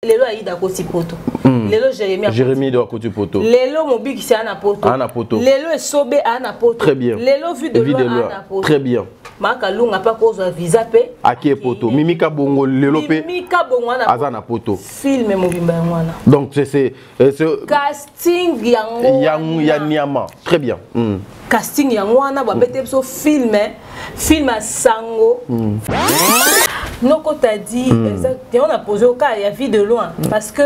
Lelo Aïda Koti Poto. Lelo Jérémy de Koti Poto. Lelo Mobiki c'est Ana Poto. Ana Poto. Lelo Sobe Ana Poto. Très bien. Lelo vu de loin Ana Poto. Très bien. Maka lunga pas cause visa pe. Aki Poto. Mimika Bongo Lelo pe. Mimika Bongo Ana. Azana Poto. Film Mobimba Wana. Donc c'est casting Yanyama. Très bien. Casting Yangwana ba bete so film à sango. Noko t'a dit exactement, on a posé au cas il y a vie de loin parce que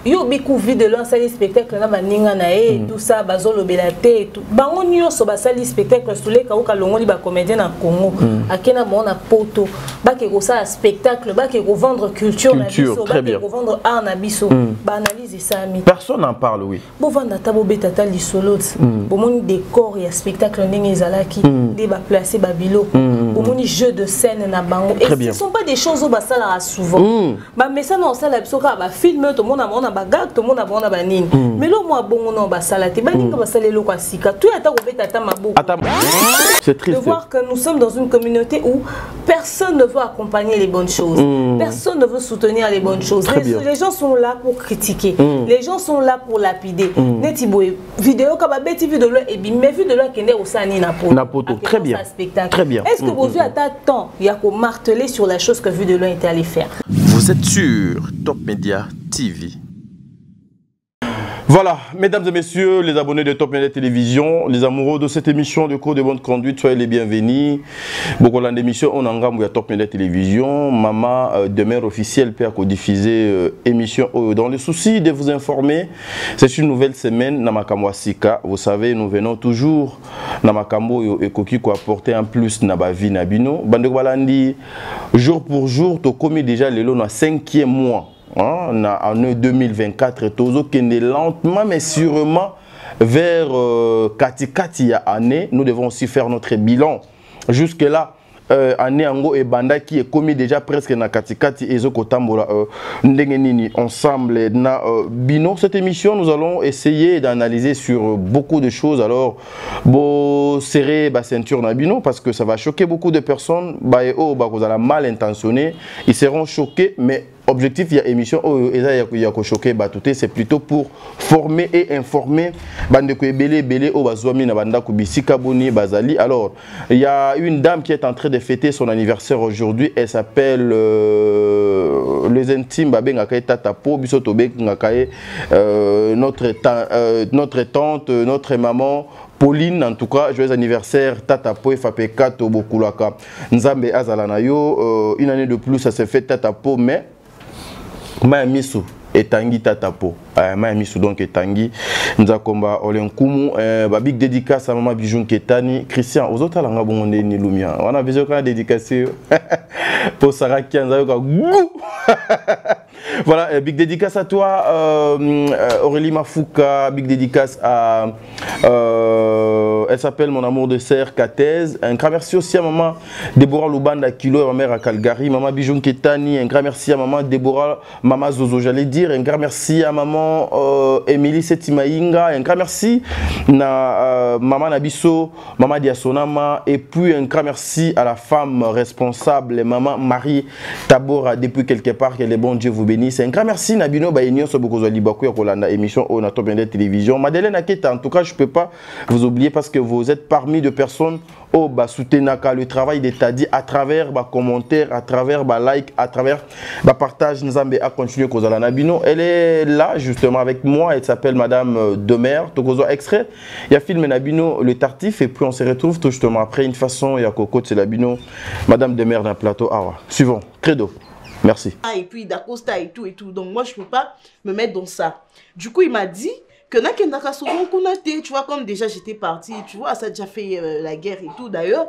yo biku vie de loin ça les spectacles na baninga na tout ça bazolo belate tout bango nyonso ba sali spectacle sur les ka longoli ba comédien na Congo akena bona poto ba ke ko ça spectacle ba ke ko vendre culture na biso ba ke ko vendre art na biso ba analyse ça mi personne n'en parle oui bo vanda tabo betata lisolo bo moni décor ya spectacle ndenge ezalaki de ba placer ba bilo bo moni jeu de scène na bango et ce sont pas des choses au basala souvent ba mais ça non ça la biso ka ba film to mona bagag to mona bona banini mais lo moi bongo non basala te baninga basala lo kwa sika tout ata ko betata maboko c'est triste de voir que nous sommes dans une communauté où personne ne veut accompagner les bonnes choses personne ne veut soutenir les bonnes choses les gens sont là pour critiquer les gens sont là pour lapider netiboy vidéo ka ba beti vidéo et bi mais vidéo kende osani na poto très bien est-ce que vous avez temps il y a qu'on marteler sur la chose que vidéo était allé faire. Vous êtes sur Top Media TV. Voilà, mesdames et messieurs, les abonnés de Top Media Télévision, les amoureux de cette émission de cours de bonne conduite, soyez les bienvenus. Beaucoup d'émissions, on a Top Media Télévision. Maman, demeure officielle, peut diffuser émission dans le souci de vous informer. C'est une nouvelle semaine, Namakambo Sika. Vous savez, nous venons toujours Namakambo et Koki pour apporter un plus na ba vie nabino. Bande Balandi, jour pour jour, tu commis déjà le long 5e mois. En 2024, Tozo qui est lentement mais sûrement vers Kati année, nous devons aussi faire notre bilan. Jusque-là, année Ango et Banda qui est commis déjà presque na Kati et Zokotambola Ndengenini ensemble na Bino. Cette émission, nous allons essayer d'analyser sur beaucoup de choses. Alors, bon, serrer la ceinture na Bino parce que ça va choquer beaucoup de personnes. Vous allez mal intentionné, ils seront choqués, mais objectif, il y a émission c'est plutôt pour former et informer. Alors, il y a une dame qui est en train de fêter son anniversaire aujourd'hui. Elle s'appelle les intimes notre tante, notre maman Pauline. En tout cas, joyeux anniversaire Tata Po et Fapeka Tobokulaka Nzambe Azalanayo. Une année de plus, ça s'est fait Tata Po, mais Mayamisu etangi tatapo Mayamisu donc etangi nzakomba olenkumu big dédicace à maman Bijou Ketani Christian aux autres langa bonde ni lumia on a besoin de dédicacer pour Sarah Kianza voilà, big dédicace à toi Aurélie Mafouka, big dédicace à elle s'appelle mon amour de serre Katez. Un grand merci aussi à maman Déborah Lubanda Kilo et ma mère à Calgary, maman Bijou Ketani. Un grand merci à maman Déborah, maman Zozo j'allais dire. Un grand merci à maman Émilie Setimainga. Un grand merci à maman Nabiso, maman Diasonama. Et puis un grand merci à la femme responsable, maman Marie Tabora, depuis quelque part, que le bon Dieu vous bénisse. Un grand merci Nabino Baïnion Sobokozoli Bakou Rolanda émission au Top Media Télévision. Madeleine Aketa, en tout cas, je ne peux pas vous oublier parce que vous êtes parmi de personnes au Basutenaka, le travail de Tadi à travers les commentaires, à travers les likes, à travers le partage. Nzambe a continué Kozala Nabino. Elle est là justement avec moi. Elle s'appelle Madame Demer. Tokozo extrait. Il y a film Nabino le tartif et puis on se retrouve tout justement après une façon. Il y a Coco de Nabino, Madame Demer dans le plateau. Ah ouais. Suivant. Credo. Merci. Et puis d'Acosta et tout. Donc moi je ne peux pas me mettre dans ça. Du coup il m'a dit que tu vois, comme déjà j'étais partie, tu vois, ça a déjà fait la guerre et tout. D'ailleurs,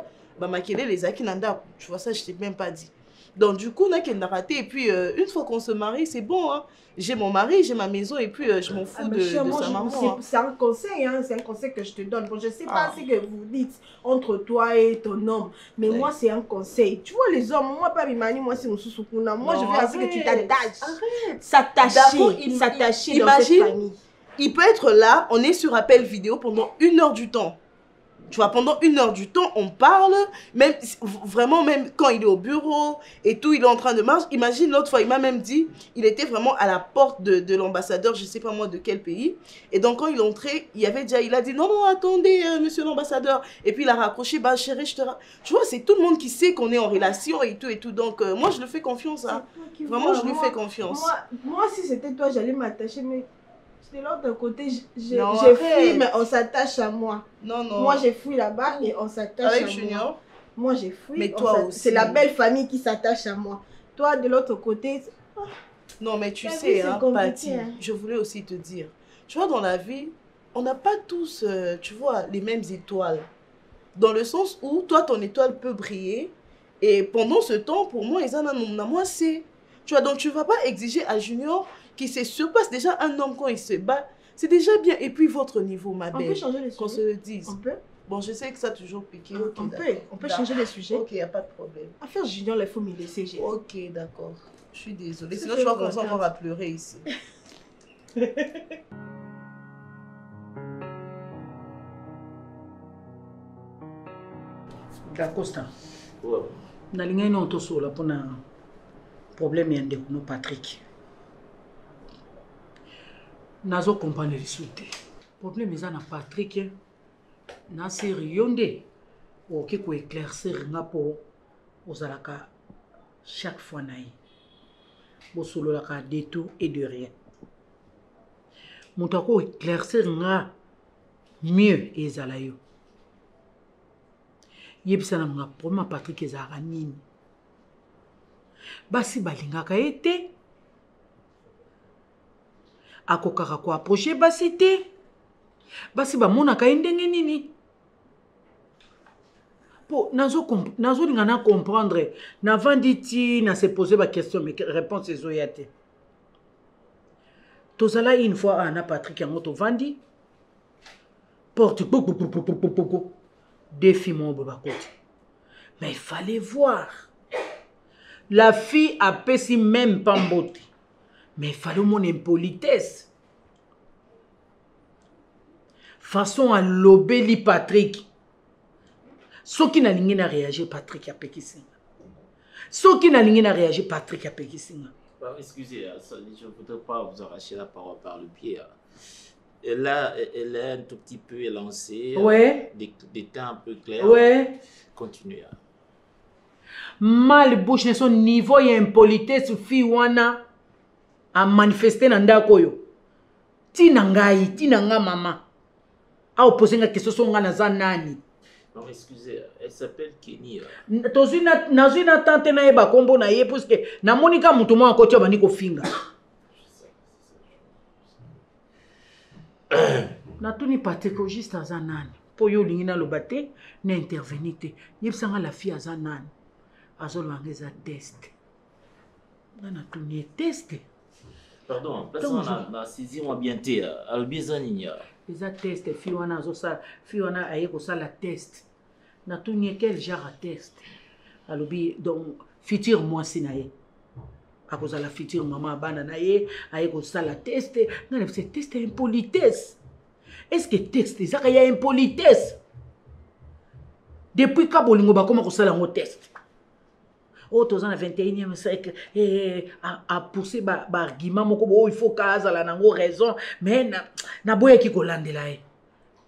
les Akinanda, tu vois, ça je t'ai même pas dit. Donc du coup, et puis une fois qu'on se marie, c'est bon, hein. J'ai mon mari, j'ai ma maison et puis je m'en fous de sa maman. C'est un conseil, hein, c'est un conseil que je te donne. Bon, je sais pas ce que vous dites entre toi et ton homme, mais moi c'est un conseil. Tu vois les hommes, moi pas Bimani, moi c'est Moussousoukuna. Moi je veux assez que tu t'attaches. S'attacher dans cette famille. Il peut être là, on est sur appel vidéo pendant 1 heure du temps. Tu vois, pendant 1 heure du temps, on parle, même vraiment, même quand il est au bureau et tout, il est en train de marcher. Imagine, l'autre fois, il m'a même dit, il était vraiment à la porte de l'ambassadeur, je ne sais pas moi de quel pays. Et donc, quand il entrait, il a dit, non, non, attendez, monsieur l'ambassadeur. Et puis, il a raccroché, bah, chérie, tu vois, c'est tout le monde qui sait qu'on est en relation et tout. Donc, moi, je le fais confiance. Hein. Vraiment, je lui fais confiance. Moi, si c'était toi, j'allais m'attacher, mais... De l'autre côté, j'ai fui, mais on s'attache à moi. Non, non. Moi, j'ai fui là-bas et on s'attache à Junior. Moi, j'ai fui. Mais toi aussi. C'est la belle famille qui s'attache à moi. Toi, de l'autre côté... Non, mais tu sais, hein, Patty, je voulais aussi te dire. Tu vois, dans la vie, on n'a pas tous, tu vois, les mêmes étoiles. Dans le sens où, toi, ton étoile peut briller. Et pendant ce temps, pour moi, ils en ont moi, c'est... Tu vois, donc tu ne vas pas exiger à Junior qui se surpasse. Déjà, un homme, quand il se bat, c'est déjà bien. Et puis, votre niveau, ma belle. On peut changer les sujets. Qu'on se le dise. On peut. Bon, je sais que ça a toujours piqué. Okay, on peut changer les sujets. Ok, il n'y a pas de problème. Affaire Junior, il faut me laisser. Ok, d'accord. Je suis désolée. Sinon, je vais commencer encore à pleurer ici. D'Acosta. Nalinga ino tosola pona problème ya ndeko no Patrick. Nazo comprendre lisuite. Problème eza na Patrick na sérieux nde oki ko éclaircir nga po ozalaka chaque fois naï. Bosololaka de tout et de rien. Moto ko éclaircir nga mieux ezala yo. Yebisana mga problème Patrick ezalaka nini. Basi balingaka ete akokaka ko approcher basi te basi bamonaka ndenge nini po nazo linga na comprendre na vanditi na se poser ba question mais réponse ezoya te tozala une fois ana Patrick yango to vandi porte défi mon bakoti mais il fallait voir. La fille a payé même pas beauté. Mais il fallait mon impolitesse. Façon à l'obéli Patrick. Ce qui n'a rien à réagir, Patrick a payé. Ce qui n'a rien à réagir, Patrick a payé. Excusez, je ne voudrais pas vous arracher la parole par le pied. Elle est un tout petit peu élancée. Ouais. Des temps un peu clairs. Ouais. Continuez. Mal bouche ne son niveau et impolitesse fi wana a manifester na ndako yo tina nga mama a opposer nga question so nga na za nani. Non, excusez, elle s'appelle Kenny. Nazwi na tante na yeba kombo na ye parce que na monika mutu mo akoti bandi ko finga na tuni pathécologiste za nani po yo lingi na lobate na intervenir te yebisanga la fille za nani. Azolwangeza test. Nana tuni test. Pardon, personne n'a saisi moi bien te. Albizaninya. Eza test fiwana azosa fiwana ayeko sala test. Na tuni quel genre de test. Alobi donc futur moi sinaye. Akoza la futur maman bana naye ayeko sala test. Nana ce test est impolitesse. Est-ce que test ezaka ya impolitesse? Depuis Kabolingo ba comment ko sala ngo test. Oh, tous en 21e siècle, à pousser par argument, il faut qu'à la nango raison, mais na boya ki kolande la e.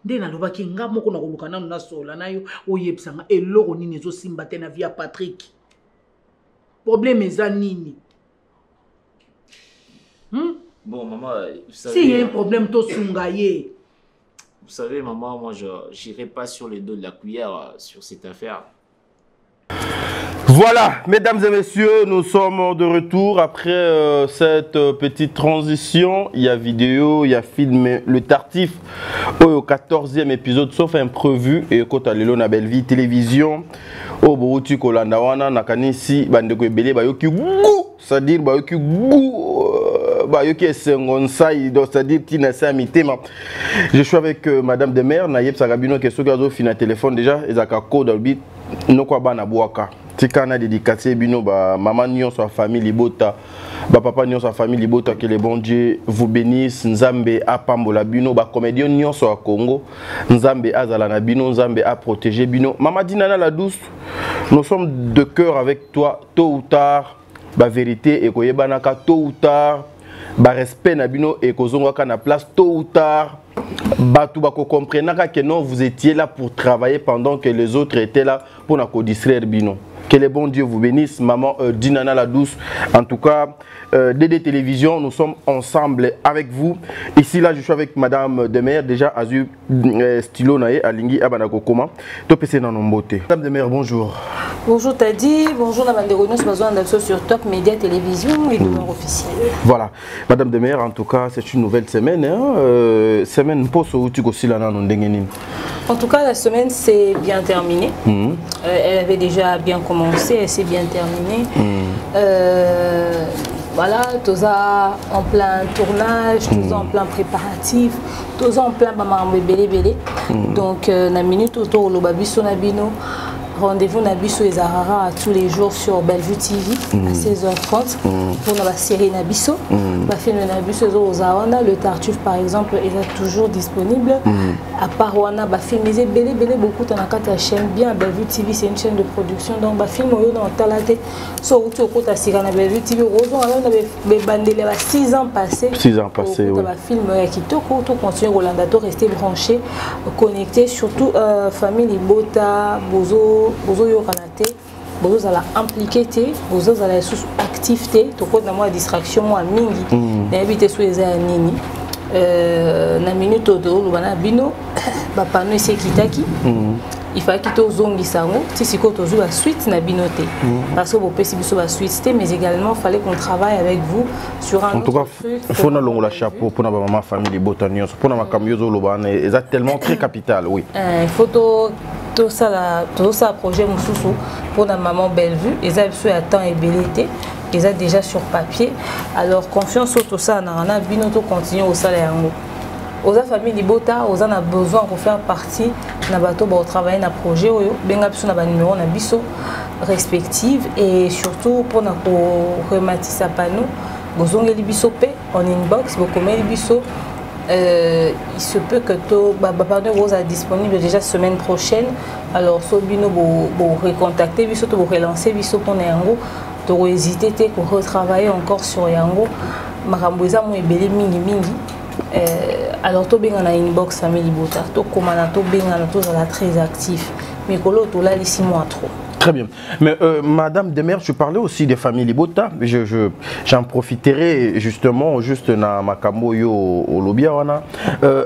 Nde na loba ki nga moko na koluka na na sola na yo oyebsanga eloko nini zo simbate na via Patrick. Problème eza nini? Bon, maman, vous savez... S'il y a un problème, to sungaye. Vous savez, maman, moi, je n'irai pas sur les dos de la cuillère sur cette affaire. Voilà, mesdames et messieurs, nous sommes de retour après cette petite transition. Il y a vidéo, il y a film, le tartif au 14e épisode, sauf imprévu. Et quand tu as le belle vie télévision, au Bourouti Kolandawana, Nakanisi, Bandeko Ebele, Bayoki Gou, c'est-à-dire Bayoki Gou, Bayoki Sengonsai, c'est-à-dire Tina Samitema. Je suis avec Madame Demer, Nayeb Sagabino, qui est sur le fina téléphone déjà, et Zakako Dalbi, Nokwa Banabuaka. tika na dédicacé bino ba maman nyon sa famille libota ba papa nyon sa famille libota que le bon Dieu vous bénisse nzambe a pambola bino ba comédien nyon sa Congo nzambe azala na bino nzambe a protéger bino maman Dinana la douce nous sommes de cœur avec toi tôt ou tard ba vérité et koyebanaka tôt ou tard ba respect na bino et kozongaka na place tôt ou tard batu bako comprenaka que non vous étiez là pour travailler pendant que les autres étaient là pour na ko distraire bino. Que le bon Dieu vous bénisse, maman Dinana la douce. En tout cas, DD Télévision, nous sommes ensemble avec vous. Ici, là, je suis avec Madame Demer, déjà Azu Stylo Nae, Alingi Abanako Koma. Topé dans nos beautés. Madame Demer, bonjour. Bonjour Tadi, bonjour la bande de Renault, besoin d'action sur Top Média Télévision et numéro officiel. Voilà, Madame Demer, en tout cas, c'est une nouvelle semaine. Hein? Semaine post au En tout cas, la semaine s'est bien terminée. Elle avait déjà bien commencé, elle s'est bien terminée. Voilà, tous en plein tournage, tous en plein préparatif, tous en plein maman belé. Donc, la minute autour le babiso nabino. Rendez-vous Nabiso et Zahara tous les jours sur Bellevue TV à 16h30 pour la série Nabiso. Le film Nabiso le Tartuffe par exemple est toujours disponible. À part Wana, film est belé beaucoup dans la chaîne bien Bellevue TV, c'est une chaîne de production donc film est dans Talate sur au côté à Bellevue TV on a bandé 6 ans passés. 6 ans passés oui. Film qui tout continue Rolando rester branché connecté surtout famille Libota Bozo Bozo yokanate, bozo zala impliqué te, bozo zala sous activité, to ko na moi distraction moi mingi, na habité sous les nini. Na minute do lubana bino, ba pano ese kitaki. Il faut que tu zongi sango, si c'est quoi tu la suite na binoté. Parce que vous pouvez biso la suite, mais également il fallait qu'on travaille avec vous sur un. En tout cas, il faut na longo la chapeau pour na maman famille botanios, pour na makamiozo lubana, c'est tellement très capital, oui. Il faut tout ça projet Moussoussou pour la maman Bellevue et ça à temps et belleté et ça déjà sur papier alors confiance au tout ça on a binoto continue au salaire aux familles Libota aux a besoin de faire partie na bateau pour travailler na projet oyo benga biso na ba numéro na biso respective et surtout pour na ko rematisa pano bozongeli biso pe en inbox bokomeli biso. Il se peut que tout Babano Rosa disponible déjà semaine prochaine. Alors, Sobino vous recontacter, vous vous relancer, vous pour Yango, vous hésiter pour retravailler encore sur Yango. Maramboisa mou ebele mingi. Alors, tout bien en inbox famille Bota, tout comme on a tout bien en tout très actif. Mais colo tout là ici moi trop. Très bien. Mais Madame Demer, je parlais aussi des familles Libota. J'en profiterai justement juste dans Makambo yo au Lobiawana.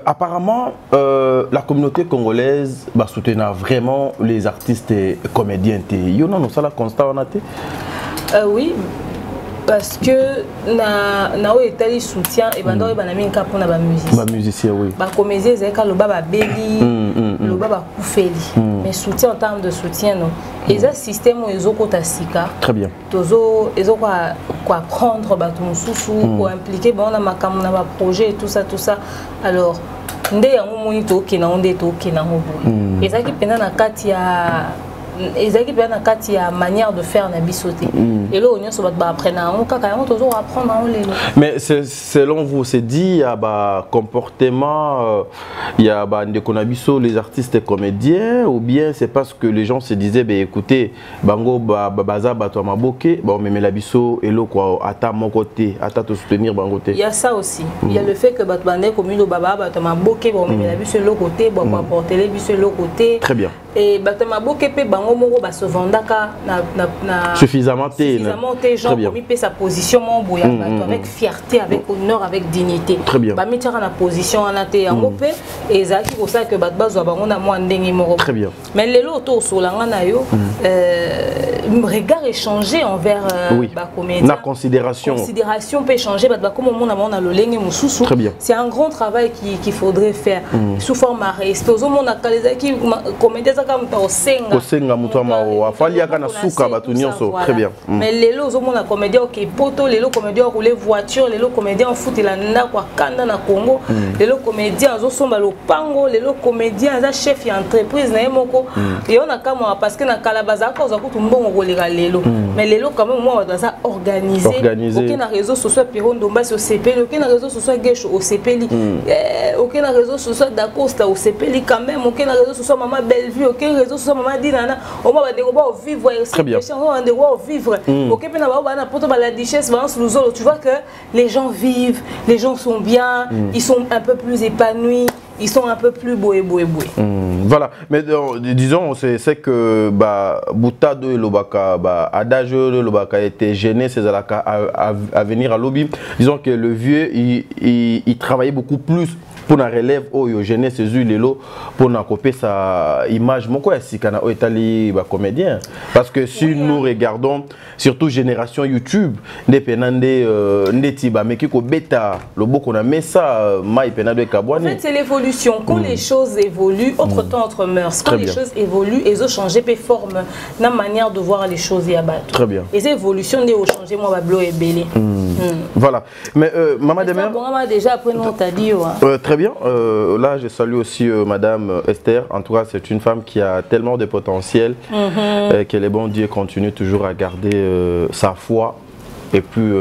Apparemment, la communauté congolaise va soutenir vraiment les artistes et comédiens. Yo non, ça la constat on a été. Oui. Parce que na Italie soutient et bando et banami nka pour na ba musicien. Ba musicien oui. Ba comédien zeka lo baba beli, lo baba kufeli. Mais soutien en termes de soutien non. Et ça système ezoko tasika. Très bien. Tozo ezoko quoi prendre ba ton sousou pour impliquer bon na makamu na ba projet et tout ça. Alors nde ya moni to kina onde to kina ngobo. Et ça qui pena na kati ya ezaki pe na kati ya manière de faire na bisoté et là on se va apprendre on kaka on toujours apprendre on lelo. Mais selon vous c'est dit il y a ba comportement il y a ba ndeko na biso les artistes et comédiens ou bien c'est parce que les gens se disaient ben écoutez bango baza bato maboke bon mais la biso elo quoi ata mon côté ata te soutenir bango côté. Il y a ça aussi. Il y a le fait que bato bande comme le baba bato maboke bon mais la biso elo côté bon apporter les biso elo côté. Très bien. Et bato maboke pe bango mongo ba se vendaka na suffisamment genre comme il sa position mon boya avec fierté avec honneur avec dignité. Très bien. Ba mettre na position en até yango pe et ça qui pour ça que bato bazwa bango na moi ndenge moko. Très bien. Mais les loto sur la ngana yo regard échangé envers ba comédien. Na considération peut changer bato comme on a le lenge mususu. Très bien. C'est un grand travail qu'il faudrait faire sous forme à respect aux monde na kaleza qui comédien ça comme au senga benga mutama o afali aka na suka batu nyonso très bien. Mais lelo ozomona comédien OK poto, lelo comédien rouler voiture, lelo comédien en foot la ndako akanda na Congo, lelo comédien azosomba lopango, lelo comédien za chef ya entreprise na yemoko. Et on a comme parce que na Kalabaza ko za kutu mbongo koleka lelo. Mais lelo quand même moi ça organisé. OK na réseau social Piron Domba sur CPL, OK na réseau social Gesh au CPL. OK na réseau social d'Acosta au CPL quand même, OK na réseau social Maman Bellevue, OK réseau social Maman Dinana. On va vivre très bien. On va vivre. OK pena ba na poto ba la duchesse ba Luzolo, tu vois que les gens vivent, les gens sont bien, ils sont un peu plus épanouis. Ils sont un peu plus beaux. Voilà, mais disons, c'est que Bouta de Lobaka, Adage de Lobaka était gêné, c'est à venir à lobby. Disons que le vieux, il travaillait beaucoup plus pour la relève au jeunesse lelo pour na copier sa image mon quoi si kana etali ba comédien parce que si nous regardons surtout génération YouTube ndependande ndeti ba meki ko beta le beau qu'on a mis ça mai penado kabwani. En fait c'est l'évolution quand les choses évoluent autre temps autre mœurs quand les choses évoluent et ont changé pe forme na manière de voir les choses ya ba. Très bien. Les évolutions ont changé moi ba blo et belé. Voilà. Mais maman de mère déjà après nous t'a dit très bien. Là, je salue aussi Madame Esther. En tout cas, c'est une femme qui a tellement de potentiel que les bons dieux continuent toujours à garder sa foi. Et puis,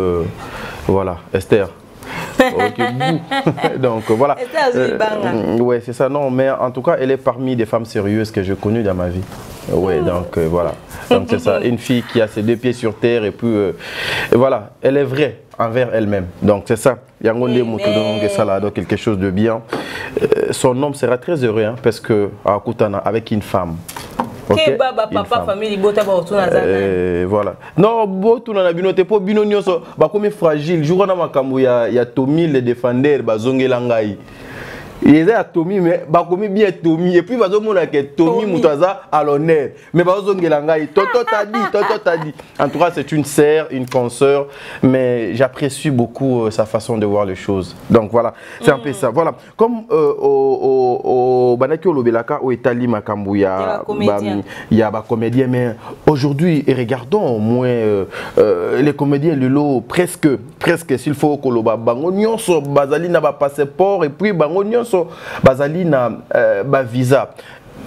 voilà, Esther. Donc voilà. Ouais, c'est ça. Non, mais en tout cas, elle est parmi des femmes sérieuses que j'ai connues dans ma vie. Oui, donc voilà. Donc c'est ça, une fille qui a ses deux pieds sur terre et puis voilà, elle est vraie envers elle-même. Donc c'est ça. Yangonde Moutoudo Sala donc quelque chose de bien. Son homme sera très heureux hein, parce que à Koutana avec une femme. Okay, papa famille bota ba otuna zana. Voilà. Non, botuna na binote po bino nyonso ba comme fragile. Jour na makambo ya Tommy le défendeur bazongela ngai. Il est à Tommy mais ba comme bien Tommy et puis bazomona que Tommy mutaza à l'honneur. Mais bazongela ngai toto t'a dit. En tout cas, c'est une sœur, une consoeur mais j'apprécie beaucoup sa façon de voir les choses. Donc voilà, c'est un peu ça. Voilà. Comme au banaki olobelaka au Italie makambo ya ba comédien mais aujourd'hui et regardons au moins les comédiens lelo presque s'il faut koloba bango nyonso bazali na ba passeport et puis bango nyonso bazali na ba visa.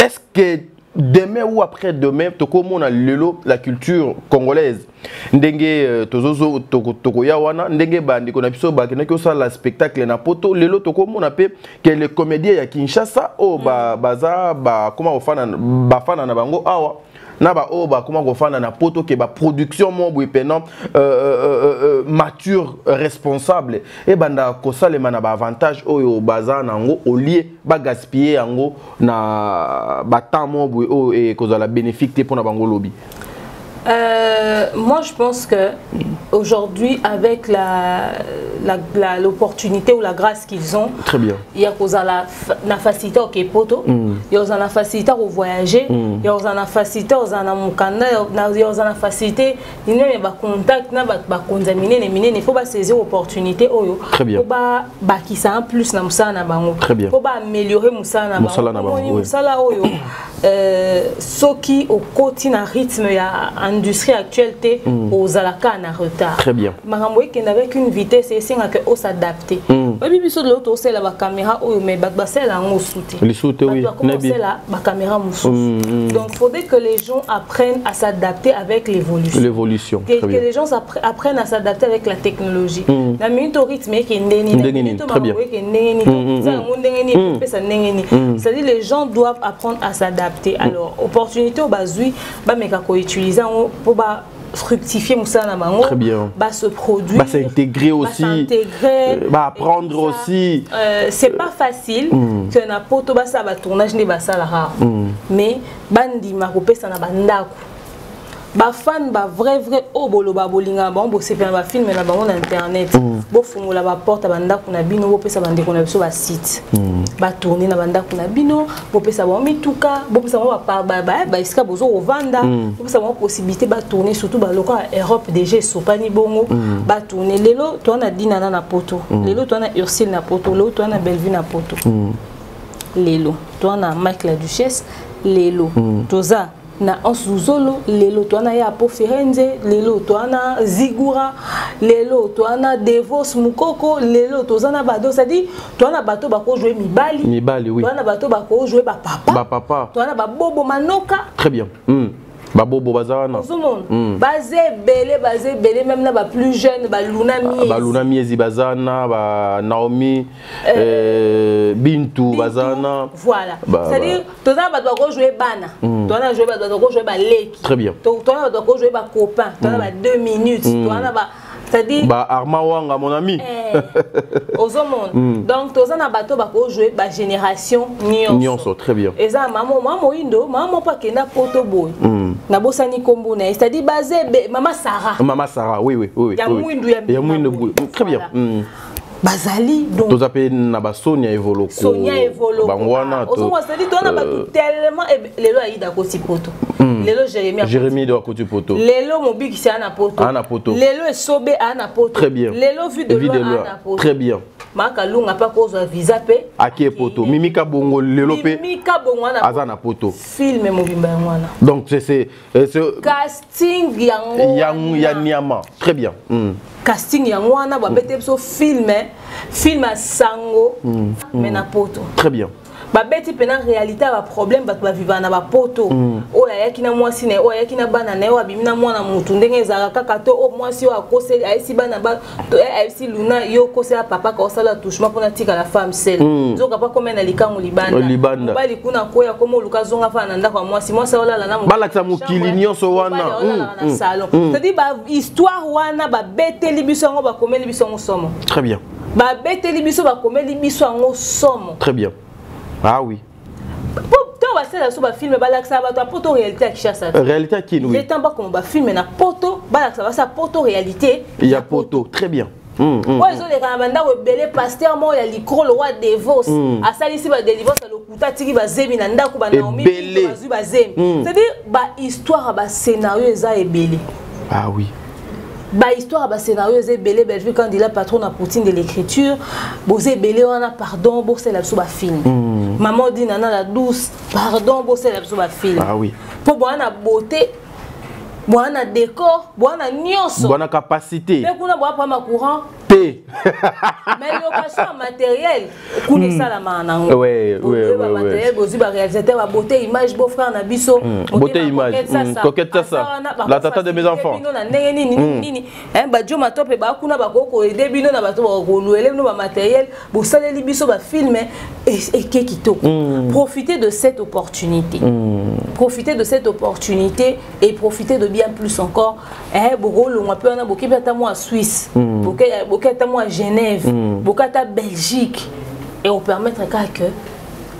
Est-ce que demain ou après-demain, tokomona lelo la culture congolaise ndenge tozozo tokoya wana ndenge bandi kona biso bakena ko sala spectacle na poto lelo tokomona pe que les comédiens ya Kinshasa o baza ba comment bafana na bango awa na ba o ba comment gofana na poto ke ba production mo bouipena mature responsable et banda ko salema na ba avantage oyo baza nango au lieu ba gaspiller yango na ba temps mo bou o et cause la bénéfique pour na bango lobby. Moi je pense que aujourd'hui avec l'opportunité ou la grâce qu'ils ont, très bien. Il y a la facilité au Kepoto, il y a la facilité au voyager, il y a la facilité au Zanamukanda, il y a la facilité, il y a des contacts, il y a des mine, il faut saisir l'opportunité. Très bien. Il faut qu'il y ait plus de Moussala. Très bien. Il faut améliorer Moussala. Moussala, ce qui au quotidien rythme industrie actuelle aux alaka en retard. Très bien. Maramboy qui n'avait qu'une vitesse et c'est que on s'adapter. Oui biso de l'autre c'est la caméra ou mais c'est là on soute. Les soute oui. C'est là la caméra moussou. Donc il faudrait que les gens apprennent à s'adapter avec l'évolution. L'évolution. Que les gens apprennent à s'adapter avec la technologie. La minute au rythme qui est ndeni. Très bien. C'est-à-dire les gens doivent apprendre à s'adapter. Alors opportunité au bazui ba meka ko utiliser pour fructifier Moussa Namango, très bien. Se produire, s'intégrer aussi, apprendre aussi. C'est pas facile que na poto ba tournage ne ba sala rare. Mais bandi makope ça na bandako. Ba fan ba vrai o bolo ba bolinga ba bo se ba film na ba internet. Bo fungola ba porte bandako na bino bo pesa bande kona biso ba site. Ba tourner na bandako na bino bo pesa ba mituka bo pesa ba iska bozo ovanda bo pesa ba possibilité ba tourner surtout ba loka Europe déjà sopani bongo ba tourner lelo to na dinana na poto lelo to na Ursule na poto lelo to na Bellevue na poto lelo to na Mike la Duchesse lelo toza na Ansuzolo, lelo toana ya po Firenze, lelo toana Zigura, lelo toana Devos Mukoko, lelo tozana bado, c'est-à-dire toana bato bako jouer mibali. Mibali, oui. Toana bato bako jouer ba papa. Ba papa. Toana ba bobo manoka. Très bien. Babobo bazana. Basé belé même na ba plus jeune ba Luna Miezi. Ba Luna Miezi bazana, ba Naomi Bintu bazana. Voilà. C'est-à-dire tozana ba doit jouer bana. Tozana jouer ba doit jouer ba leki. Très bien. Tozana doit jouer ba copain. Tozana ba 2 minutes. Tozana ba c'est-à-dire ba Arma Wanga mon ami. Aux monde. Donc tozana bato ba ko jouer ba génération nyonso. Nyonso, très bien. Et ça maman indo, maman pas kena poto boy. Na bosani kombo na, c'est-à-dire basé maman Sarah. Maman Sarah, oui. Ya mwindu ya mwindu. Très bien. Bazali donc tous appelés na ba Sonia Evoloko. Sonia Evoloko. Bangwana to. On se dit on a battu tellement lelo aida ko poto. Lelo Jérémie doit côté poto. Lelo mobiki c'est ana poto. Ana poto. Lelo Sobe ana poto. Très bien. Lelo vu de loin ana poto. Très bien. Maka lunga pas cause visa pe. Aki poto. Mimika bongo lelo pe. Mimika bongo ana. Azana poto. Film mobimba ngwana. Donc c'est casting yango. Yanyama. Très bien. Casting yango wana ba bete so film a sango mais na poto. Très bien. Ba beti pena réalité ba problème ba vivre na ba poto. O ya kina mwasi na o ya kina bana na o abimina mwana mutu ndenge ezaka kaka to o mwasi o akose aisi bana ba to aisi luna yo kose papa ka osala touchement pona tika la femme seule. Zoka pa komena likango libanda. Ba likuna ko ya komo luka zonga fa na ndako mwasi mwasi olala na bala ta mukili nyonso wana. Salon. C'est-à-dire ba histoire wana ba bete libiso ngo ba komeli biso ngo somo. Très bien. Ba bete libiso ba komeli biso ngo somo. Très bien. Ah oui. Pourquoi on va faire un film balaksa ba poto réalité à Kinshasa. Réalité qui nous. Les temps pas comme ba film na poto balaksa ba sa poto réalité. Il y a poto, très bien. Ouais, ils ont les camabanda rebelle pasteur mo ya likro le roi Devos. Asali si ba délivrance le kuta tiki ba zemi na ndako ba Naomi ba zemi. C'est-à-dire ba histoire ba scénario eza ebele. Ah oui. Ba histoire ba scénario eza ebele Belgique quand il a patron na Poutine de l'écriture, bosé belé on a pardon bosé la sous ba film. Maman dit nana la douce, pardon bosé la sous ba film. Ah oui. Pour boana beauté, boana décor, boana nyonso. Boana capacité. Mais kuna boa pas ma courant. Mais location matériel, kuna ça la manango. Ouais. Matériel bozi ba réalisateur ba beauté image beau frère na biso. Beauté image. Coquette ça. La tata de mes enfants. Hein ba jo matope ba kuna ba koko aider bino na bato ba ko louer no ba matériel, bo saleli biso ba filmer et kekito. Profitez de cette opportunité. Profitez de cette opportunité et profitez de bien plus encore. Bogolo on peut na boki beta moi Suisse. Bokata moi Genève, bokata Belgique et on permettre que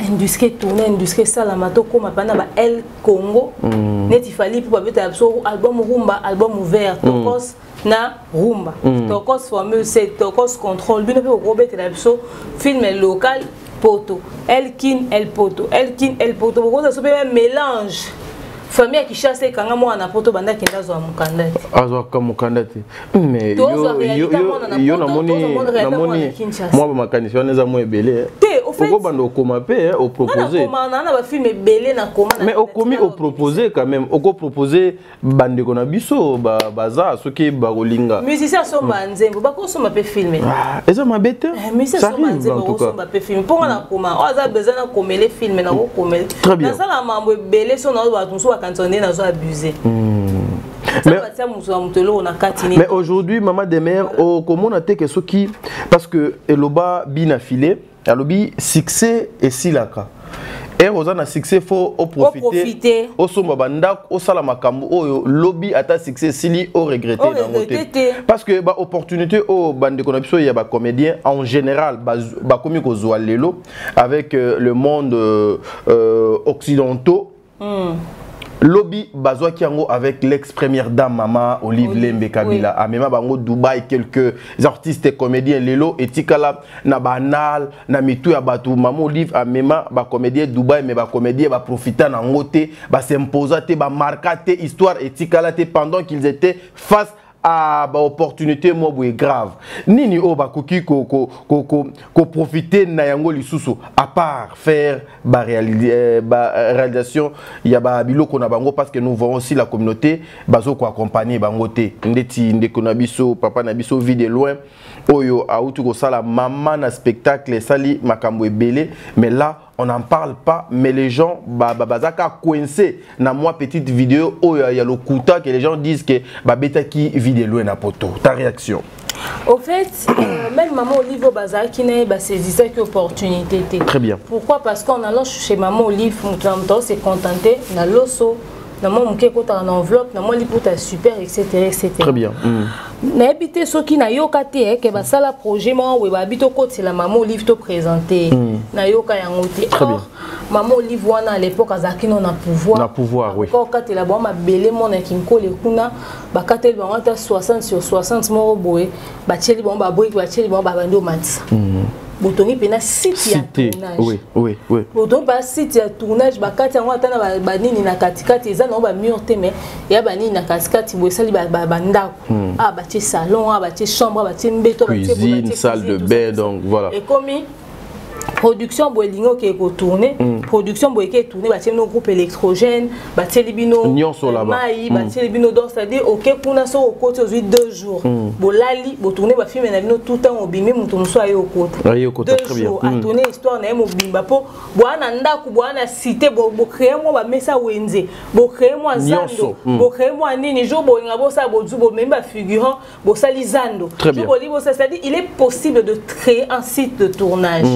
industrie tourner industrie salamato comme apana ba El Congo net il fallait pour beta album rumba album ouvert tokos na rumba tokos formule c'est tokos contrôle bino pe robet la film local poto Elkin El poto beaucoup ça peut mélange famille qui chasse kanga mo na poto banda kenda zo mukandati azo ka mukandati mais yo na moni moi ba makanisi on eza mo ebele te au fait ko bando koma pe au proposer na ba film ebele na koma mais au komi au proposer quand même au ko proposer bande ko na biso baza soki ba kolinga musicien so banzembo ba ko so ma pe filmer eza mabete ça arrive en tout cas ba pe film pour na koma o za besoin na komele film na ko komele na sala mambo ebele so na ba tunso abusé. Mais aujourd'hui, maman des mères, comment on a été que ce qui, parce que Eloba bina filé, Elobi succès et silaka. Et Rosanna succès faut profiter. Au somba banda, au salamakambo, au lobby ata succès sili au regretter parce que bah opportunité au bande connexion il y a bah comédien en général bah comique aux lelo avec le monde occidentaux. Lobby Bazwa Kiango avec l'ex-première dame Mama Olive Lembe Kabila. A même bango Dubaï quelques artistes et comédiens Lelo et Tikala na banal na mitou ya batu Mama Olive a même ba comédien Dubaï mais ba comédien ba profiter na ngote ba s'imposer ba marquer histoire et Tikala pendant qu'ils étaient face à ba opportunité moi boye grave nini o ba koki ko profiter na yango lisusu à part faire ba réalisation ya ba biloko na bango parce que nous voyons aussi la communauté bazo ko accompagner bango te ndeti ndeko na biso papa na biso vie de loin oyo autu ko sala maman na spectacle sali makambo ebele mais là on n'en parle pas, mais les gens, bazaka coincé dans moi petite vidéo où il y a le kuta que les gens disent que babeta qui vit de loin na poto. Ta réaction? Au fait, même maman Olive au bazar qui n'a pas saisi cette opportunité. Très bien. Pourquoi? Parce qu'en allant chez maman Olive, on s'est contenté, on a l'osso. Mon en enveloppe, super, etc. Très bien. N'habitez ceux qui n'a yoka te que ça la projet moi ou habite côté la maman Olive te présenter. Na yoka yangote. Très bien. Maman Olive wana à l'époque azaki non na pouvoir. Na pouvoir, oui. Quand tu la bon ma belé mon kinko le kuna ba katel ba 60 sur 60 mo boé ba tcheli bon ba boy ba tcheli bon ba bando mat. Botongi pena site ya tournage. Oui, oui, oui. Botongi ba site ya tournage ba kati yango atana ba nini na katikati eza no ba mur te mais ya ba nini na katikati bo sali ba ndako. Ah ba ti salon, ah ba ti chambre, ba ti mbeto, ba ti cuisine, salle de bain donc voilà. Et comme production boelingo qui est tourné, production boe qui est tourné, bah tiens nos groupes électrogènes, bah tiens les bino, maï, bah tiens les bino donc c'est-à-dire ok pour nous au côté aujourd'hui 2 jours, bolali, bo tourner bah film na tout temps au bimé mon tourne soit au côté. 2 jours à tourner histoire na mo bimba po, boana ndaku boana cité bo créer moi bah messa wenze, bo créer moi zando, bo créer moi nini jour bo ngabo ça bo du bo même bah figurant, bo sali zando. C'est-à-dire il est possible de créer un site de tournage.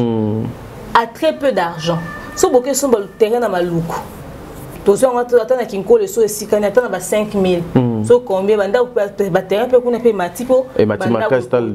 À très peu d'argent. So boké son le terrain na maluku. Tozo on attend na kinko le so esika na attend ba 5000. So combien banda ba terrain pe kuna pe matipo. Et matima castal.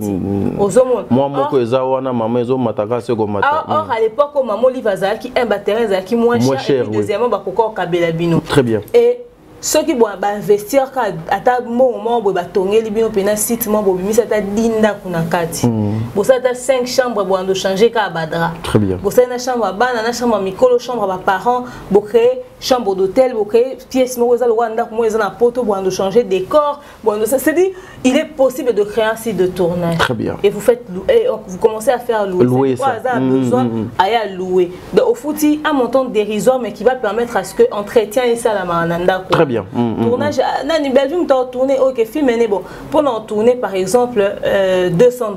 Ozomon. Moi moko eza wana maman ezo mataka se ko mata. Or à l'époque au maman livazaki qui un terrain zaki moins cher et deuxièmement ba koko kabela bino. Très bien. Et ceux qui vont investir à ta moment où va tourner les biens au site moi bo bimisa ta dinda kuna kati bo ça ta 5 chambres bo ando changer ka badra. Très bien. Bo ça na chambre bana na chambre mikolo chambre ba parents bo créer chambre d'hôtel bo créer pièce mo za Rwanda ko mo za na poto bo ando changer décor bo ando ça c'est dit il est possible de créer un site de tournage. Très bien. Et vous faites vous commencez à faire louer ça a besoin à louer. Donc au fouti un montant dérisoire mais qui va permettre à ce que entretien et ça la mananda. Très bien. Tournage, nani Belgium t'as tourné, ok, film est bon. Pour en tourner par exemple $200,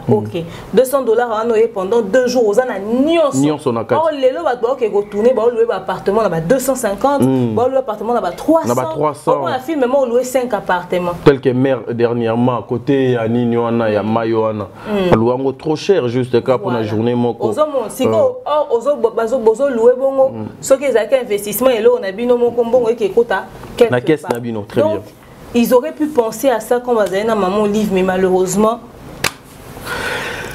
ok. $200 à noyer pendant 2 jours aux années nion son akati. Oh les lots va ok go tourner, bah louer appartement là-bas 250, bah louer appartement là-bas 300. Là-bas 300. Comment la film même on louer 5 appartements. Tel que mère dernièrement à côté à Ninoana et à Mayoana. Louango trop cher juste cas pour la journée moko. Ozo mon siko ozo bozo louer bongo. Ce qui est investissement et là on a bino mon combo et qui kota. La caisse Nabino, très bien. Ils auraient pu penser à ça quand on va aller dans maman livre, mais malheureusement,